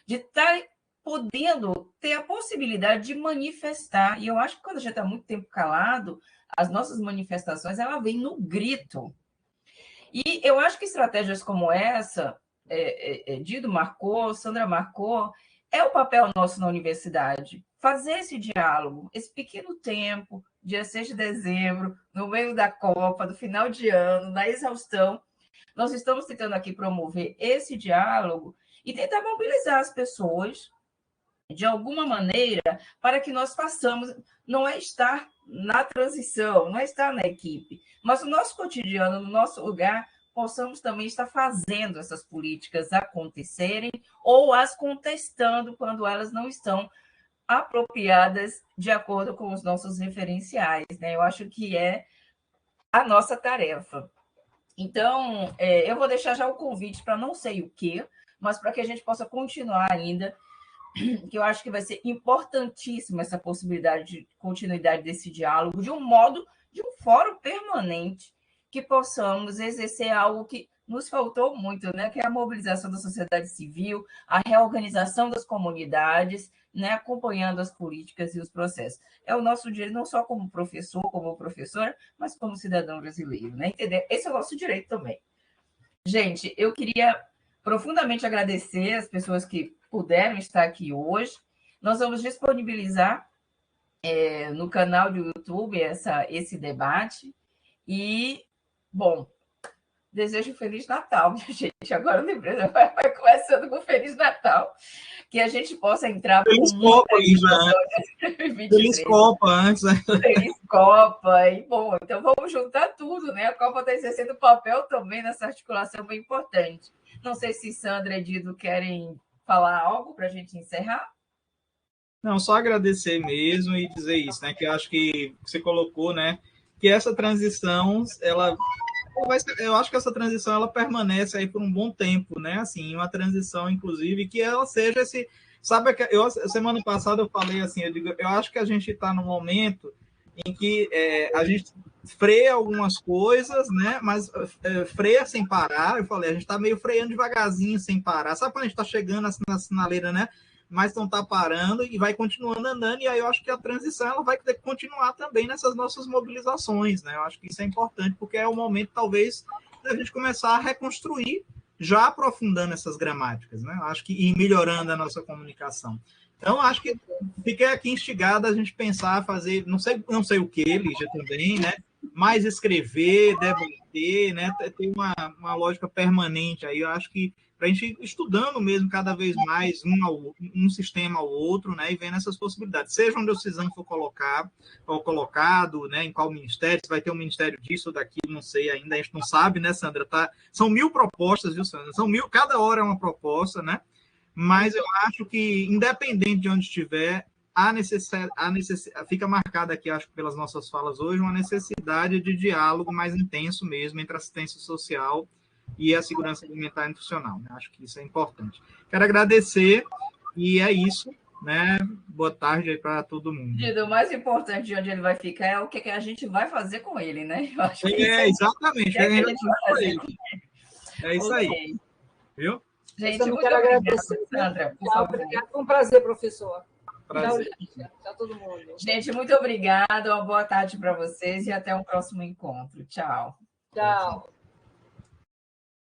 de estar podendo ter a possibilidade de manifestar. E eu acho que quando a gente está muito tempo calado, as nossas manifestações ela vem no grito. E eu acho que estratégias como essa, Dido marcou, Sandra marcou, é o papel nosso na universidade. Fazer esse diálogo, esse pequeno tempo, dia 6 de dezembro, no meio da Copa, do final de ano, na exaustão, nós estamos tentando aqui promover esse diálogo e tentar mobilizar as pessoas de alguma maneira para que nós façamos, não é estar na transição, não é estar na equipe, mas no nosso cotidiano, no nosso lugar, possamos também estar fazendo essas políticas acontecerem ou as contestando quando elas não estão apropriadas de acordo com os nossos referenciais, né? Eu acho que é a nossa tarefa. Então, eu vou deixar já o convite para não sei o quê, mas para que a gente possa continuar ainda, que eu acho que vai ser importantíssima essa possibilidade de continuidade desse diálogo, de um fórum permanente, que possamos exercer algo que nos faltou muito, né? Que é a mobilização da sociedade civil, a reorganização das comunidades, né? Acompanhando as políticas e os processos. É o nosso direito, não só como professor, como professora, mas como cidadão brasileiro, né? Entendeu? Esse é o nosso direito também. Gente, eu queria profundamente agradecer as pessoas que puderam estar aqui hoje. Nós vamos disponibilizar no canal do YouTube esse debate. E, bom, desejo um Feliz Natal, minha gente. Agora eu lembrei, vai começando com Feliz Natal. Que a gente possa entrar Feliz com Copa, muita Feliz Copa antes. Feliz Copa. E, bom, então vamos juntar tudo, né? A Copa está exercendo papel também nessa articulação bem importante. Não sei se Sandra e Dido querem falar algo para a gente encerrar. Não, só agradecer mesmo e dizer isso, né? Que eu acho que você colocou, né? Que essa transição, eu acho que essa transição ela permanece aí por um bom tempo, né? Assim, uma transição, inclusive, que ela seja esse. Sabe que semana passada eu falei assim, eu acho que a gente está num momento em que a gente freia algumas coisas, né? Mas freia sem parar. Eu falei, a gente está meio freando devagarzinho, sem parar. Sabe quando a gente está chegando na sinaleira, né? Mas não está parando e vai continuando andando, e aí eu acho que a transição ela vai ter que continuar também nessas nossas mobilizações, né? Eu acho que isso é importante, porque é o momento, talvez, da gente começar a reconstruir, já aprofundando essas gramáticas, né? Eu acho que e melhorando a nossa comunicação. Então, acho que fiquei aqui instigado a gente pensar, fazer, não sei o que, Lígia, também, né? Mais escrever, debater, né? Ter uma lógica permanente aí, eu acho que para a gente ir estudando mesmo cada vez mais um sistema ao outro, né, e vendo essas possibilidades. Seja onde o CISAM for colocado, né, em qual ministério, se vai ter um ministério disso ou daquilo, não sei ainda, a gente não sabe, né, Sandra? São 1000 propostas, viu, Sandra? São 1000, cada hora é uma proposta, né? Mas eu acho que, independente de onde estiver, fica marcada aqui, acho que pelas nossas falas hoje, uma necessidade de diálogo mais intenso mesmo entre a assistência social e a segurança alimentar e nutricional. Né? Acho que isso é importante. Quero agradecer, e é isso. Né? Boa tarde aí para todo mundo. O mais importante de onde ele vai ficar é o que a gente vai fazer com ele, né? Eu acho que exatamente. É isso aí. Viu? Gente, eu quero agradecer, Sandra. Obrigada. Foi um prazer, professor. Prazer. Tchau, todo mundo. Gente, muito obrigada. Uma boa tarde para vocês e até o próximo encontro. Tchau. Tchau.